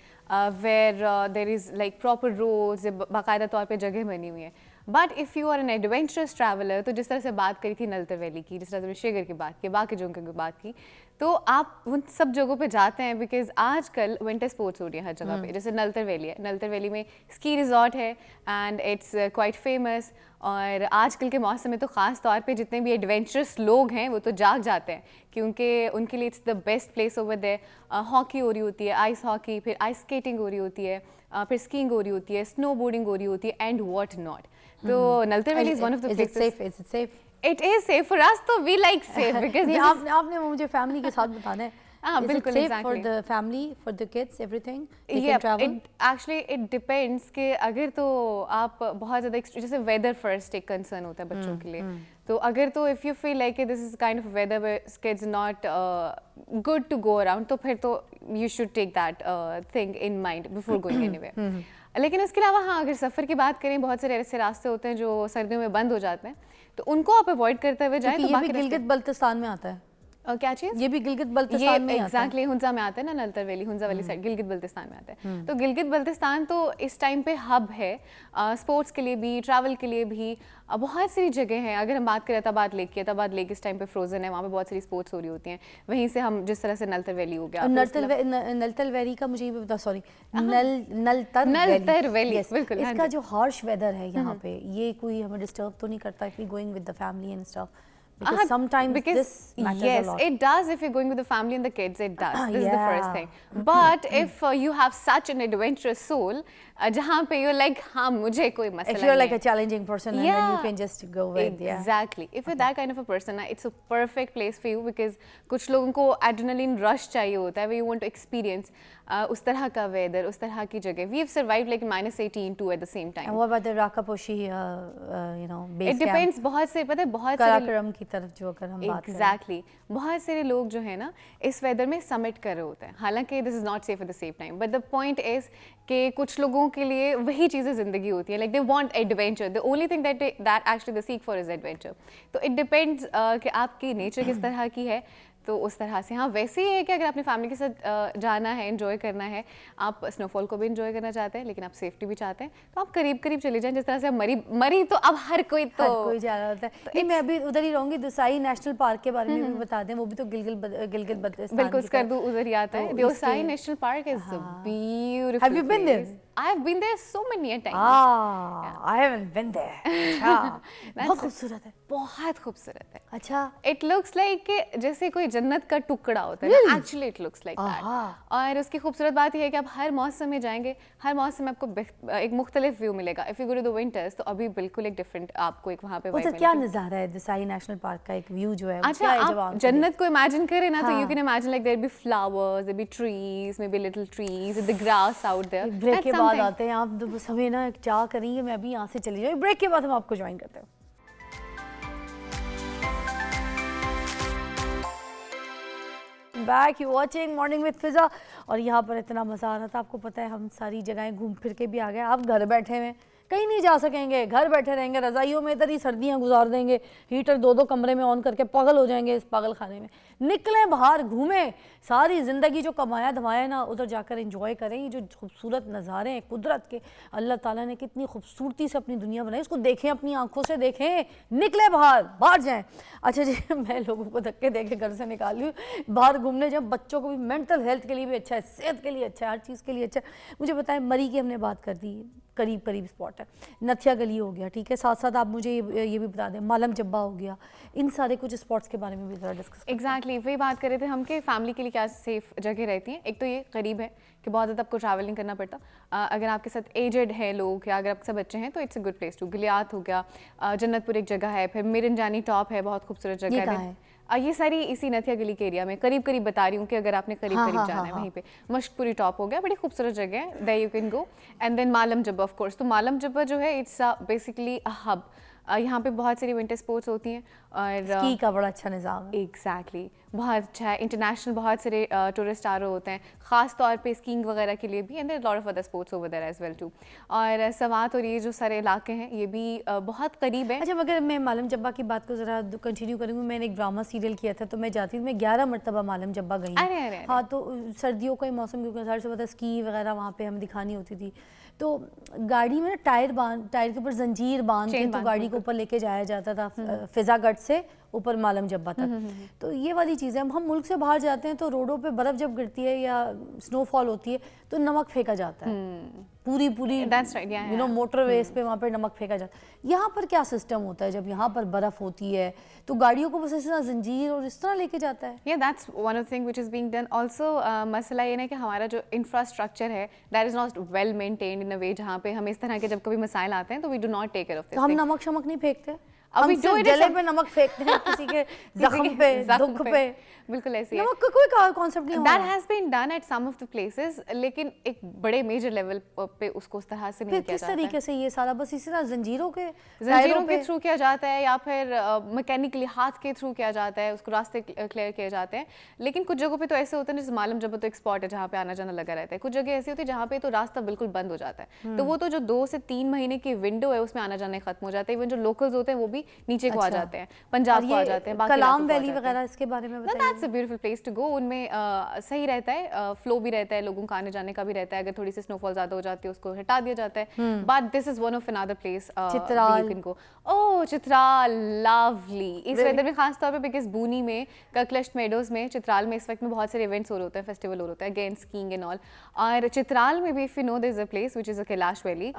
where there is like proper roads, बाकायदा तौर पे जगह बनी हुई है। But if you are an adventurous traveller, तो जिस तरह से बात करी थी नलतर वैली की, जिस तरह से शेगर की बात की, बाकी जगहों की बात की, तो आप उन सब जगहों पे जाते हैं बिकॉज आजकल विंटर स्पोर्ट्स हो रही है हर जगह पे। जैसे नलतर वैली है, नलतर वैली में स्की रिजॉर्ट है एंड इट्स क्वाइट फेमस। और आजकल के मौसम में तो ख़ास तौर पे जितने भी एडवेंचरस लोग हैं वो तो जाग जाते हैं, क्योंकि उनके लिए it's the best place over there. Hockey हो रही होती है, आइस हॉकी, फिर आइस स्केटिंग हो रही होती है, फिर स्कीइंग हो रही होती है, स्नो बोर्डिंग हो रही होती है एंड व्हाट नॉट। तो Naltar valley is one of the places. It is safe for us, तो we like safe because नहीं, आपने मुझे फैमिली के साथ बताना है। हाँ, बिल्कुल, safe exactly. for the family, for the kids, everything they Yeah, can travel? it depends कि अगर तो आप बहुत ज़्यादा जैसे weather first एक concern होता है बच्चों के लिए, तो अगर तो if you feel like this is kind of weather where kids not good to go around, तो फिर तो you should take that thing in mind before going anywhere. लेकिन उसके अलावा हाँ, अगर सफ़र की बात करें, बहुत सारे ऐसे रास्ते होते हैं जो सर्दियों में बंद हो जाते हैं, तो उनको आप अवॉइड करते हुए जाएं। तो ये भी गिलगित बल्तिस्तान में आता है। क्या चीज़? ये भी गिलगित बल्तिस्तान में एग्जैक्टली हुंजा में आता है ना, नलतर वैली हुंजा वाली साइड गिलगित बल्तिस्तान में आता है। तो गिलगित बल्तिस्तान तो इस टाइम पे हब है स्पोर्ट्स के लिए भी, ट्रैवल के लिए भी। बहुत सारी जगह हैं। अगर हम बात करें अताबाद लेक की, अताबाद लेक इस टाइम पे फ्रोजन है, वहाँ पे बहुत सारी स्पोर्ट्स हो रही होती हैं। वहीं से हम जिस तरह से नलतर वैली हो गया, नलतर वैली का मुझे ये भी बता, सॉरी, नलतर वैली, बिल्कुल। इसका जो हार्श वेदर है यहाँ पे, ये कोई हमें डिस्टर्ब तो नहीं करता if we going with the family and stuff? Because sometimes this matters a lot. Yes, it does. If you're going with the family and the kids, it does. This is the first thing. But if you have such an adventurous soul, जहाँ पे you're like, हाँ, मुझे कोई मसला नहीं है. If you're like a challenging person, and then you can just go with, Exactly. If you're that kind of a person, it's a perfect place for you because कुछ लोगों को adrenaline rush चाहिए होता है, where you want to experience उस तरह का weather, उस तरह की जगह. We have survived like -18 too at the same time. And what about the Rakaposhi, you know, base camp? It depends. बहुत से पता है, बहुत से कराकरम की तरफ जो अगर हम बात करें, Exactly. बहुत सारे लोग जो है ना इस वेदर में समिट कर रहे होते हैं, हालांकि this is not safe at the same time, but the point is कि कुछ लोगों के लिए वही चीज़ें ज़िंदगी होती है, like they want adventure, the only thing that actually they seek for is adventure. तो इट डिपेंड्स कि आपकी नेचर किस तरह की है, तो उस तरह से. हाँ, वैसे ही है कि अगर अपनी फैमिली के साथ जाना है, एंजॉय करना है, आप स्नोफॉल को भी एंजॉय करना चाहते हैं लेकिन आप सेफ्टी भी चाहते हैं, तो आप करीब करीब चले जाएं. जिस तरह से मरी तो अब हर कोई जा रहा होता है. नहीं, मैं अभी उधर ही रहूंगी. दोसाई नेशनल पार्क के बारे में भी बता दें, वो भी तो गिलगित बल्तिस्तान. बिल्कुल, स्कर्दू उधर ही आता है. Deosai national park is beautiful. Have you been there? I have been there so many a times. I haven't been there. अच्छा, बहुत खूबसूरत है. बहुत खूबसूरत है. अच्छा. It looks like जैसे कोई जन्नत का टुकड़ा होता है. Really? Actually it looks like that. और उसकी खूबसूरत बात यह है कि आप हर मौसम में जाएंगे, हर मौसम में आपको एक मुख्तलिफ व्यू मिलेगा. If you go to the winters, तो अभी बिल्कुल एक डिफरेंट आपको एक वहाँ पे vibe मिलेगी. क्या नज़ारा है दोसाई नेशनल पार्क का, एक व्यू जो है. अच्छा, आप जन्नत को इमेजिन करें ना, तो you can imagine like there be flowers, there be trees, maybe little trees, the grass out there. Break के बाद आते हैं आप, तो बस हमें ना क्या करेंगे, मैं अभी यहाँ से चली जाऊँ. ब्रेक के बाद हम आपको ज्वाइन करते हैं. Back you watching morning with Fiza. और यहाँ पर इतना मज़ा आ रहा था, आपको पता है हम सारी जगहें घूम फिर के भी आ गए. आप घर बैठे हुए कहीं नहीं जा सकेंगे, घर बैठे रहेंगे, रज़ाइयों में इधर ही सर्दियाँ गुजार देंगे, हीटर 2-2 कमरे में ऑन करके पागल हो जाएंगे इस पागल खाने में. निकलें बाहर, घूमें, सारी ज़िंदगी जो कमाया धमाया ना उधर जाकर एंजॉय करें. ये जो खूबसूरत नज़ारे हैं कुदरत के, अल्लाह ताला ने कितनी खूबसूरती से अपनी दुनिया बनाई, उसको देखें, अपनी आंखों से देखें. निकले बाहर जाएं. अच्छा जी, मैं लोगों को धक्के दे के घर से निकाल रही हूँ. बाहर घूमने जब बच्चों को भी मेंटल हेल्थ के लिए भी अच्छा है, सेहत के लिए अच्छा है, हर चीज़ के लिए अच्छा है. मुझे बताएं, मरी की हमने बात कर दी, करीब स्पॉट है. नथिया गली हो गया, ठीक है. साथ साथ आप मुझे ये भी बता दें, मालम जब्बा हो गया, इन सारे कुछ स्पॉट्स के बारे में भी ज़रा डिस्कस. एग्जैक्टली, वही बात कर रहे थे हम कि फैमिली के लिए क्या सेफ जगह रहती हैं. एक तो ये करीब है कि बहुत ज़्यादा आपको ट्रैवल नहीं करना पड़ता. अगर आपके साथ एजेड है लोग या अगर आपके साथ बच्चे हैं तो it's a good place to. Galiyat हो गया, जन्नतपुर एक जगह है, फिर मिरनजानी टॉप है, बहुत खूबसूरत जगह है. ये सारी इसी नथिया गली के एरिया में करीब करीब बता रही हूँ कि अगर आपने करीब करीब जाना है वहीं पे मश्कपुरी टॉप हो गया, बड़ी खूबसूरत जगह है, there you can go. And then Malam Jabba of course. तो मालम जब्बा जो है इट्स बेसिकली अ हब। यहाँ पे बहुत सारी विंटर स्पोर्ट्स होती हैं और स्की का बड़ा अच्छा निज़ाम है। एग्जैक्टली बहुत अच्छा है। इंटरनेशनल बहुत सारे टूरिस्ट आ रहे होते हैं, ख़ास तौर पे स्कीइंग वगैरह के लिए भी, and there lot of other sports over there as well too. और सवात और ये जो सारे इलाके हैं ये भी बहुत करीब है। अच्छा, मगर मैं मालम जब्बा की बात को ज़रा कंटिन्यू करूँगी। मैंने एक ड्रामा सीरियल किया था तो मैं जाती थी, मैं 11 मरतबा मालम जब्बा गई हूँ। अरे। हाँ, तो सर्दियों का ही मौसम, क्योंकि ज़ाहिर से पता स्की वगैरह वहाँ पे हमें दिखानी होती थी। तो गाड़ी में ना टायर के ऊपर जंजीर बांध के तो गाड़ी को ऊपर लेके जाया जाता था फिजागढ़ से ऊपर मालम जब्बा तक। तो ये वाली चीज़ें, हम मुल्क से बाहर जाते हैं तो रोडों पे बर्फ़ जब गिरती है या स्नोफॉल होती है तो नमक फेंका जाता है पूरी That's right, yeah, you know motorways पे वहाँ पे नमक फेंका जाता है। यहाँ पर क्या सिस्टम होता है जब यहाँ पर बर्फ़ होती है तो गाड़ियों को बस इस तरह जंजीर और इस तरह लेके जाता है? Yeah, that's one of the thing which is being done. Also, मसला ये ना कि हमारा जो इंफ्रास्ट्रक्चर है that is not well maintained in a way जहाँ पे हम इस तरह के जब कभी मसाइल आते हैं तो we do not take care of this तो हम thing. नमक शमक नहीं फेंकते, अभी हम do सिर्फ it गले some- पे नमक फेंकते हैं किसी के जख्म पे, दुख पे। बिल्कुल ऐसे ही है। नमक का कोई कॉन्सेप्ट नहीं That होता। has been done at some of the places, लेकिन एक बड़े मेजर लेवल पे उसको उस तरह से नहीं फिर किया किस जाता है। तरीके से ये सारा बस इसी तरह जंजीरों के जंजीरों टायरों के पे? थ्रू किया जाता है या फिर मैकेनिकली हाथ के थ्रू किया जाता है, उसको रास्ते क्लियर किए जाते हैं। लेकिन कुछ जगहों पे तो ऐसे होते हैं, जैसे मालम जब्बा तो एक स्पॉट है जहाँ पे आना जाना लगा रहता है। कुछ जगह ऐसी होती है जहाँ पे तो रास्ता बिल्कुल बंद हो जाता है, तो वो तो जो 2 से 3 महीने की विंडो है उसमें आना जाना खत्म हो जाता है। इवन जो लोकल्स होते हैं वो भी नीचे को आ अच्छा। जाते हैं, पंजाब को आ जाते हैं, बाकी कलाम इलाकों को आ वैली जाते हैं। वगैरह इसके बारे में No, बताइए। that's a beautiful place to go. उनमें सही रहता है, फ्लो भी रहता है, लोगों का आने जाने का भी रहता है। अगर थोड़ी सी स्नोफॉल ज्यादा हो जाती है उसको हटा दिया जाता है। But this is one of another place Chitral. You can go. Oh Chitral, lovely. इस वेदर में खास तौर पे बिकॉज बूनी में, कर्कलस्ट मेडोज में, चित्राल में इस वक्त में बहुत सारे इवेंट्स हो रहे होते हैं, फेस्टिवल हो रहा है, अगेन स्कीइंग एंड ऑल। और चित्राल में भी if you know there is a place which is a Kalash valley,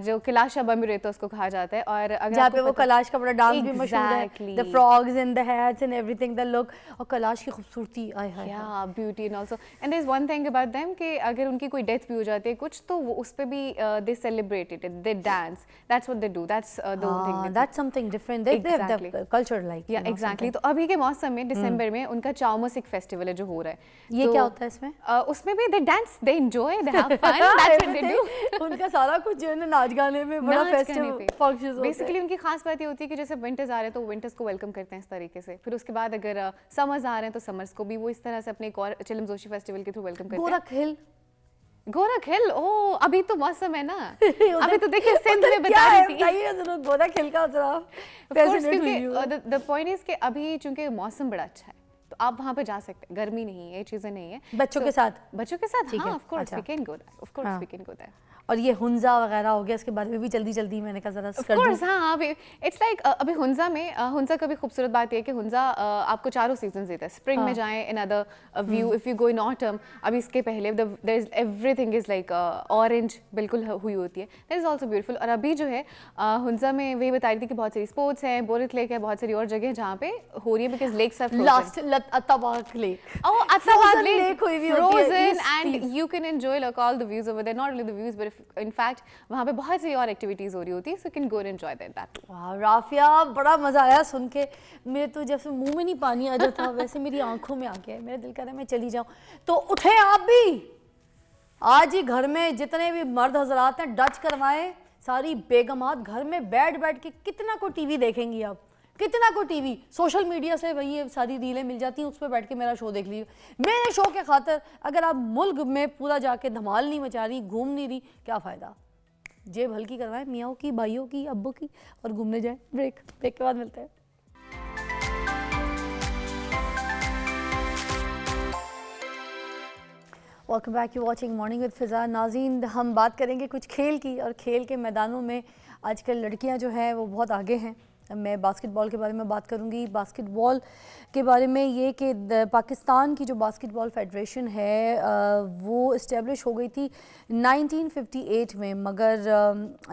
जो कैलाश बम्बरेतो उसको कहा जाता है। और अगर जहाँ आपको पे वो पता- कैलाश का बड़ा डांस भी मशहूर है, Exactly. The frogs and the hats and everything, the look, और कैलाश की खूबसूरती, आय हाय। Yeah, beauty and also, and there's one thing about them कि अगर उनकी कोई डेथ भी हो जाती है कुछ, तो वो उस पे भी they celebrate it, they dance, that's what they do, that's the only thing they do. That's something different. They have Exactly. the culture like. Yeah, exactly. तो अभी के मौसम में दिसंबर में उनका चाउमसिक फेस्टिवल है जो हो रहा है। ये तो, क्या होता है इसमें? उसमें भी they dance, they enjoy, they have fun, that's what they do. उनका सारा कुछ जो है ना नाच गाने में बड़ा फेस्टिव फंक्शंस होते हैं। बेसिकली उनकी खास बात ये होती है कि जैसे विंटर्स आ रहे हैं तो विंटर्स को वेलकम करते हैं इस तरीके से, फिर उसके बाद अगर समर्स आ रहे हैं तो समर्स को भी वो इस तरह से अपने एक और चिलम जोशी फेस्टिवल के थ्रू वेलकम करते हैं। गोरख हिल, गोरख हिल, ओह अभी तो मौसम है ना, अभी तो देखिए सिंध में बता क्या है रही थी। बताइए जरा गोरख हिल का जरा। Of course, क्योंकि the point is कि अभी चूंकि मौसम बड़ा अच्छा है तो आप वहाँ पे जा सकते हैं, गर्मी नहीं है, ये चीजें नहीं है। बच्चों के साथ? बच्चों के साथ, ठीक है, हाँ, of course अच्छा। we can go there, of course हाँ। we can go there. और ये हुंजा वगैरह हो गया, इसके बारे में भी जल्दी जल्दी मैंने कहा जरा Of कर दूं। course, हाँ, अभी इट्स लाइक अभी हुंजा में हुंजा का भी खूबसूरत बात ये है कि हुंजा आपको चारों सीजन देता है। स्प्रिंग में जाएं, in other view, if you go in autumn, अभी इसके पहले there is everything is like orange बिल्कुल हुई होती है, दैट इज आल्सो ब्यूटीफुल। और अभी जो है हुंजा में वही बता रही थी कि बहुत सारी स्पोर्ट्स हैं, बोरित लेक है, बहुत सारी और जगह जहाँ पे हो रही है because lakes are last Attabad lake, Oh, Attabad Frozen Lake, lake हुई हुई होती है, frozen, इस and cheese. you can enjoy like all the views over there. Not only the views, but in fact, वहाँ पे बहुत सी और activities हो रही होती है, so you can go and enjoy that. वाह राफिया, बड़ा मजा आया सुन के। मेरे तो जैसे मुंह में नहीं पानी आ जाता वैसे मेरी आंखों में आ गया है। मेरा दिल कर रहा है मैं चली जाऊं। तो उठे आप भी, आज ही घर में जितने भी मर्द हजरात हैं डच करवाएं, सारी बेगमात घर में बैठ बैठ के कितना को टीवी देखेंगी आप, कितना को टीवी, सोशल मीडिया से वही ये सारी रीलें मिल जाती हैं, उस पर बैठ के मेरा शो देख लीजिए। मेरे शो के खातिर अगर आप मुल्क में पूरा जाके धमाल नहीं मचा रही, घूम नहीं रही, क्या फ़ायदा। जेब हल्की करवाएं मियाँओं की, भाइयों की, अब्बू की, और घूमने जाएं। ब्रेक के बाद मिलते हैं। Welcome back, you watching morning with Fiza. नाज़रीन, हम बात करेंगे कुछ खेल की, और खेल के मैदानों में आजकल लड़कियां जो हैं वो बहुत आगे हैं। मैं बास्केटबॉल के बारे में बात करूंगी। बास्केटबॉल के बारे में ये कि पाकिस्तान की जो बास्केटबॉल फेडरेशन है वो इस्टेब्लिश हो गई थी 1958 में, मगर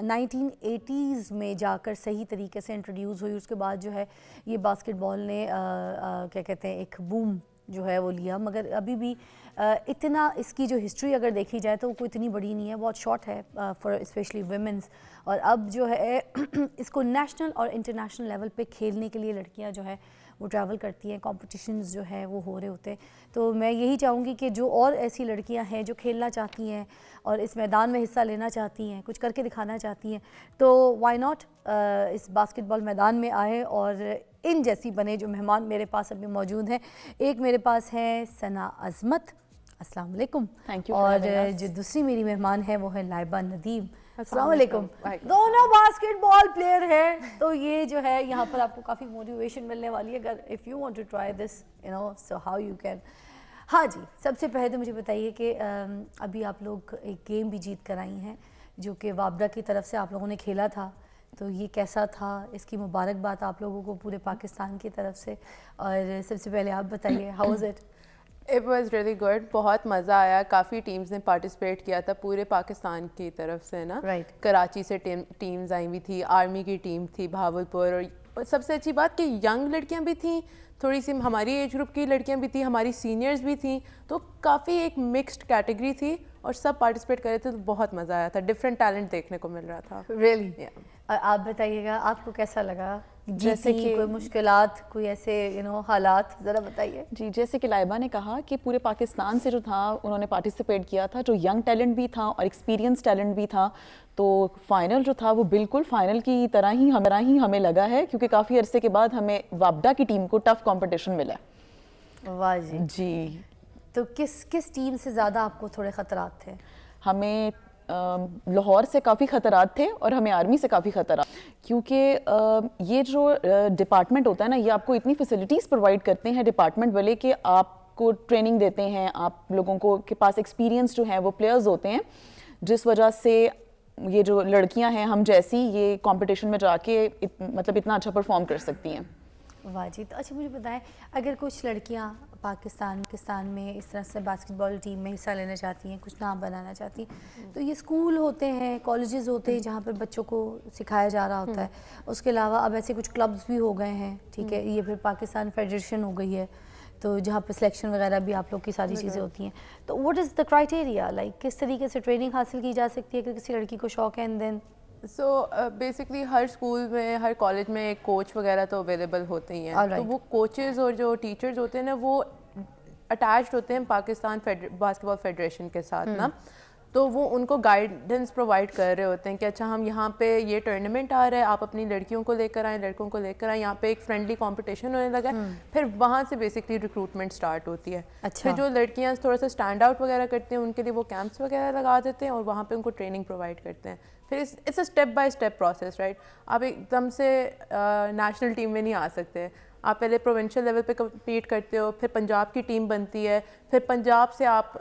1980s में जाकर सही तरीके से इंट्रोड्यूस हुई। उसके बाद जो है ये बास्केटबॉल ने क्या कहते हैं एक बूम जो है वो लिया, मगर अभी भी इतना इसकी जो हिस्ट्री अगर देखी जाए तो कोई इतनी बड़ी नहीं है, बहुत शॉर्ट है फॉर स्पेशली वुमेंस। और अब जो है इसको नेशनल और इंटरनेशनल लेवल पे खेलने के लिए लड़कियां जो है वो ट्रैवल करती हैं, कॉम्पिटिशन्स जो है वो हो रहे होते हैं। तो मैं यही चाहूँगी कि जो और ऐसी लड़कियां हैं जो खेलना चाहती हैं और इस मैदान में हिस्सा लेना चाहती हैं, कुछ करके दिखाना चाहती हैं, तो वाई नॉट इस बास्केटबॉल मैदान में आए और इन जैसी बने। जो मेहमान मेरे पास अभी मौजूद हैं, एक मेरे पास है सना अज़मत, अस्सलाम वालेकुम। Thank you for और having us. जो दूसरी मेरी मेहमान है वो है लाइबा नदीम, अस्सलाम अस्सलाम वालेकुम। वालेकुम। दोनों बास्केटबॉल प्लेयर हैं, तो ये जो है यहाँ पर आपको काफ़ी मोटिवेशन मिलने वाली है अगर if you want to try this, you know, so how you can. हाँ जी, सबसे पहले तो मुझे बताइए कि अभी आप लोग एक गेम भी जीत कर आई हैं जो कि वाबडा की तरफ से आप लोगों ने खेला था, तो ये कैसा था? इसकी मुबारकबाद आप लोगों को पूरे पाकिस्तान की तरफ से। और सबसे पहले आप बताइए, how was it? It was really good, बहुत मज़ा आया। काफ़ी टीम्स ने पार्टिसिपेट किया था पूरे पाकिस्तान की तरफ से ना। Right. कराची से टीम्स आई हुई थी, आर्मी की टीम थी, भावलपुर, और सबसे अच्छी बात कि यंग लड़कियां भी थी, थोड़ी सी हमारी एज ग्रुप की लड़कियां भी थी, हमारी सीनियर्स भी थी, तो काफ़ी एक मिक्स्ड कैटेगरी थी और सब पार्टिसिपेट कर रहे थे, तो बहुत मज़ा आया था। डिफरेंट टैलेंट देखने को मिल रहा था। रियली? Yeah. और आप बताइएगा आपको कैसा लगा? जैसे जीती, कि- कोई मुश्किलात, कोई ऐसे हालात, ज़रा बताइए। जी, जैसे कि लाइबा ने कहा कि पूरे पाकिस्तान से जो था उन्होंने पार्टिसिपेट किया था, जो यंग टैलेंट भी था और एक्सपीरियंस टैलेंट भी था, तो फाइनल जो था वो बिल्कुल फाइनल की तरह ही हमें लगा है, क्योंकि काफ़ी अरसे के बाद हमें वाबडा की टीम को टफ कंपटीशन मिला। वाह जी। जी, तो किस टीम से ज़्यादा आपको थोड़े ख़तरात थे? हमें लाहौर से काफ़ी ख़तरात थे और हमें आर्मी से काफ़ी ख़तरा, क्योंकि ये जो डिपार्टमेंट होता है ना, ये आपको इतनी फैसिलिटीज़ प्रोवाइड करते हैं डिपार्टमेंट वाले कि आपको ट्रेनिंग देते हैं, आप लोगों को के पास एक्सपीरियंस जो है वो प्लेयर्स होते हैं, जिस वजह से ये जो लड़कियां हैं हम जैसी, ये कंपटीशन में जाके मतलब इतना अच्छा परफॉर्म कर सकती हैं। वाह जी। तो अच्छा मुझे बताएं, अगर कुछ लड़कियां पाकिस्तान में इस तरह से बास्केटबॉल टीम में हिस्सा लेना चाहती हैं, कुछ नाम बनाना चाहती हैं, तो ये स्कूल होते हैं, कॉलेजेस होते हैं जहाँ पर बच्चों को सिखाया जा रहा होता है, उसके अलावा अब ऐसे कुछ क्लब्स भी हो गए हैं, ठीक है, ये फिर पाकिस्तान फेडरेशन हो गई है, तो जहाँ पर सिलेक्शन वगैरह भी आप लोग की सारी चीज़ें होती हैं, तो what is the criteria, like किस तरीके से ट्रेनिंग हासिल की जा सकती है अगर किसी लड़की को शौक है? एंड देन सो बेसिकली हर स्कूल में, हर कॉलेज में एक कोच वगैरह तो अवेलेबल होते ही हैं। Alright. तो वो कोचेज़ और जो टीचर्स होते हैं ना, वो अटैच्ड होते हैं पाकिस्तान बास्केटबॉल फेडरेशन के साथ ना, तो वो उनको गाइडेंस प्रोवाइड कर रहे होते हैं कि अच्छा हम यहाँ पे ये टूर्नामेंट आ रहा है, आप अपनी लड़कियों को लेकर आएँ, लड़कों को लेकर आएँ, यहाँ पे एक फ्रेंडली कंपटीशन होने लगा है। फिर वहाँ से बेसिकली रिक्रूटमेंट स्टार्ट होती है। अच्छा। फिर जो लड़कियाँ थोड़ा सा स्टैंड आउट वगैरह करते हैं, उनके लिए वो कैंप्स वगैरह लगा देते हैं और वहाँ पे उनको ट्रेनिंग प्रोवाइड करते हैं। फिर it's a step by step process, right? आप एकदम से नेशनल टीम में नहीं आ सकते, आप पहले प्रोविंशियल लेवल पे कम्पीट करते हो, फिर पंजाब की टीम बनती है, फिर पंजाब से आप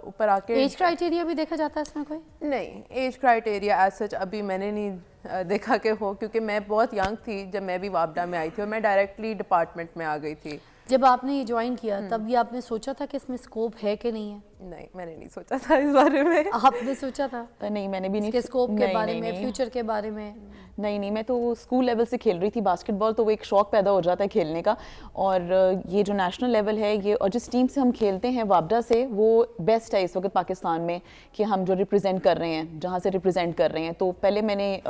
ऊपर आके। एज क्राइटेरिया भी देखा जाता है इसमें कोई? नहीं, एज क्राइटेरिया एज सच अभी मैंने नहीं देखा कि हो, क्योंकि मैं बहुत यंग थी जब मैं भी वापडा में आई थी और मैं डायरेक्टली डिपार्टमेंट में आ गई थी। जब आपने ये ज्वाइन किया तब ये आपने सोचा था कि इसमें स्कोप है कि नहीं है? नहीं, मैंने नहीं सोचा था इस बारे में। आपने सोचा था नहीं, मैंने भी नहीं। इसके स्कोप के नहीं, बारे नहीं, में, नहीं। फ्यूचर के बारे में? नहीं, मैं तो स्कूल लेवल से खेल रही थी बास्केटबॉल, तो वो एक शौक पैदा हो जाता है खेलने का। और ये जो नेशनल लेवल है ये, और जिस टीम से हम खेलते हैं वापडा से, वो बेस्ट है इस वक्त पाकिस्तान में कि हम जो रिप्रेजेंट कर रहे हैं, जहाँ से रिप्रेजेंट कर रहे हैं। तो पहले मैंने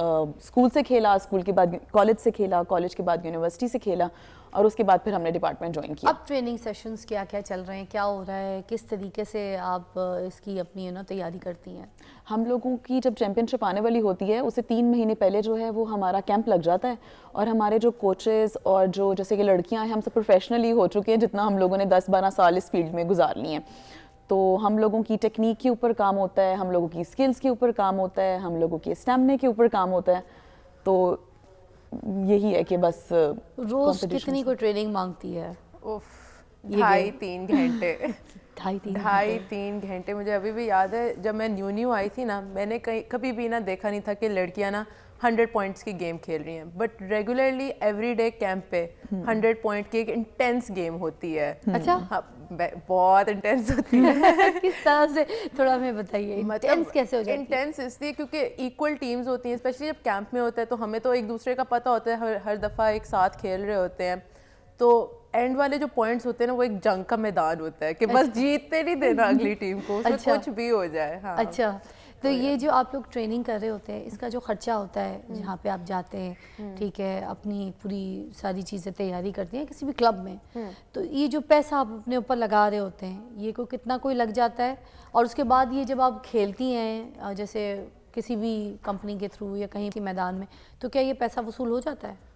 स्कूल से खेला, स्कूल के बाद कॉलेज से खेला, कॉलेज के बाद यूनिवर्सिटी से खेला, और उसके बाद फिर हमने डिपार्टमेंट ज्वाइन किया। अब ट्रेनिंग सेशंस क्या क्या चल रहे हैं, क्या हो रहा है, किस तरीके से आप इसकी अपनी तैयारी करती हैं? हम लोगों की जब चैम्पियनशिप आने वाली होती है उससे 3 महीने पहले जो है वो हमारा कैंप लग जाता है, और हमारे जो कोचेस और जो जैसे कि लड़कियां हैं, हम सब प्रोफेशनली हो चुके हैं, जितना हम लोगों ने 10-12 साल इस फील्ड में गुजार लिए हैं। तो हम लोगों की टेक्निक के ऊपर काम होता है, हम लोगों की स्किल्स के ऊपर काम होता है, हम लोगों के स्टैमिना के ऊपर काम होता है। तो यही है कि बस रोज कितनी कोई ट्रेनिंग मांगती है? उफ, 2.5-3 घंटे। 2.5-3 घंटे। मुझे अभी भी याद है जब मैं न्यू आई थी ना, मैंने कभी भी ना देखा नहीं था कि लड़कियां ना 100 पॉइंट्स की गेम खेल रही हैं, बट रेगुलरली एवरीडे कैंप पे 100 पॉइंट की एक इंटेंस गेम होती है। अच्छा। हाँ, बहुत इंटेंस होती है। किस तरह से, थोड़ा हमें बताइए, इंटेंस कैसे हो जाती है? इंटेंस इसलिए क्योंकि इक्वल टीम्स होती हैं, स्पेशली जब कैंप में होता है तो हमें तो एक दूसरे का पता होता है, हर दफ़ा एक साथ खेल रहे होते हैं, तो एंड वाले जो पॉइंट्स होते हैं ना वो एक जंग का मैदान होता है कि बस जीतते नहीं देना अगली टीम को, उसमें अच्छा। कुछ भी हो जाए। हाँ अच्छा, तो ये जो आप लोग ट्रेनिंग कर रहे होते हैं, इसका जो खर्चा होता है जहाँ पे आप जाते हैं, ठीक है, अपनी पूरी सारी चीज़ें तैयारी करती हैं किसी भी क्लब में, तो ये जो पैसा आप अपने ऊपर लगा रहे होते हैं, ये कोई कितना कोई लग जाता है? और उसके बाद ये जब आप खेलती हैं जैसे किसी भी कंपनी के थ्रू या कहीं के मैदान में, तो क्या ये पैसा वसूल हो जाता है?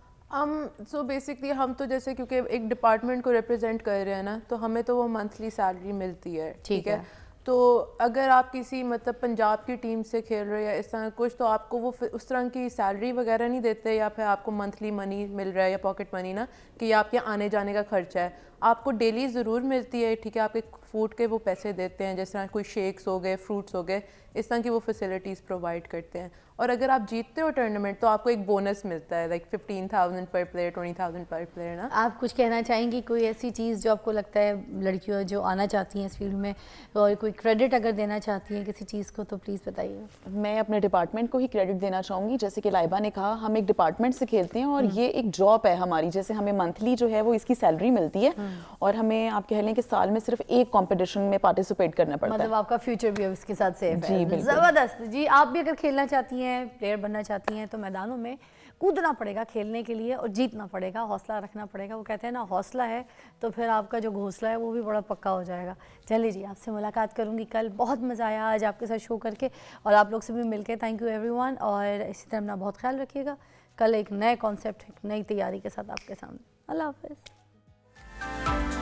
सो बेसिकली हम तो जैसे क्योंकि एक डिपार्टमेंट को रिप्रेजेंट कर रहे हैं ना, तो हमें तो वो मंथली सैलरी मिलती है, ठीक है। तो अगर आप किसी मतलब पंजाब की टीम से खेल रहे हो या इस तरह कुछ, तो आपको वो उस तरह की सैलरी वगैरह नहीं देते, या फिर आपको मंथली मनी मिल रहा है या पॉकेट मनी ना, कि ये आपके आने जाने का खर्चा है। आपको डेली ज़रूर मिलती है, ठीक है, आपके फूड के वो पैसे देते हैं, जिस तरह कोई शेक्स हो गए, फ्रूट्स हो गए, इस तरह की वो फैसिलिटीज़ प्रोवाइड करते हैं। और अगर आप जीतते हो टूर्नामेंट तो आपको एक बोनस मिलता है, लाइक 15,000 पर प्लेयर, 20,000 पर प्लेयर ना। आप कुछ कहना चाहेंगी, कोई ऐसी चीज़ जो आपको लगता है लड़कियों जो आना चाहती हैं इस फील्ड में, और कोई क्रेडिट अगर देना चाहती हैं किसी चीज़ को, तो प्लीज़ बताइए। मैं अपने डिपार्टमेंट को ही क्रेडिट देना चाहूँगी। जैसे कि लाइबा ने कहा, हम एक डिपार्टमेंट से खेलते हैं और ये एक जॉब है हमारी। जैसे हमें मंथली जो है वो इसकी सैलरी मिलती है और हमें आप कह लें कि साल में सिर्फ एक कंपटीशन में पार्टिसिपेट करना पड़ता है। मतलब आपका फ्यूचर भी अब इसके साथ सेफ है। जी, बिल्कुल। ज़बरदस्त जी। आप भी अगर खेलना चाहती हैं, प्लेयर बनना चाहती हैं, तो मैदानों में कूदना पड़ेगा खेलने के लिए और जीतना पड़ेगा, हौसला रखना पड़ेगा। वो कहते हैं ना, हौसला है तो फिर आपका जो घोंसला है वो भी बड़ा पक्का हो जाएगा। चलिए जी, आपसे मुलाकात करूँगी कल। बहुत मज़ा आया आज आपके साथ शो करके और आप लोग से भी मिलके। थैंक यू एवरीवन, और इसी तरह अपना बहुत ख्याल रखिएगा। कल एक नए कॉन्सेप्ट, एक नई तैयारी के साथ आपके सामने। अल्लाह हाफ़िज़।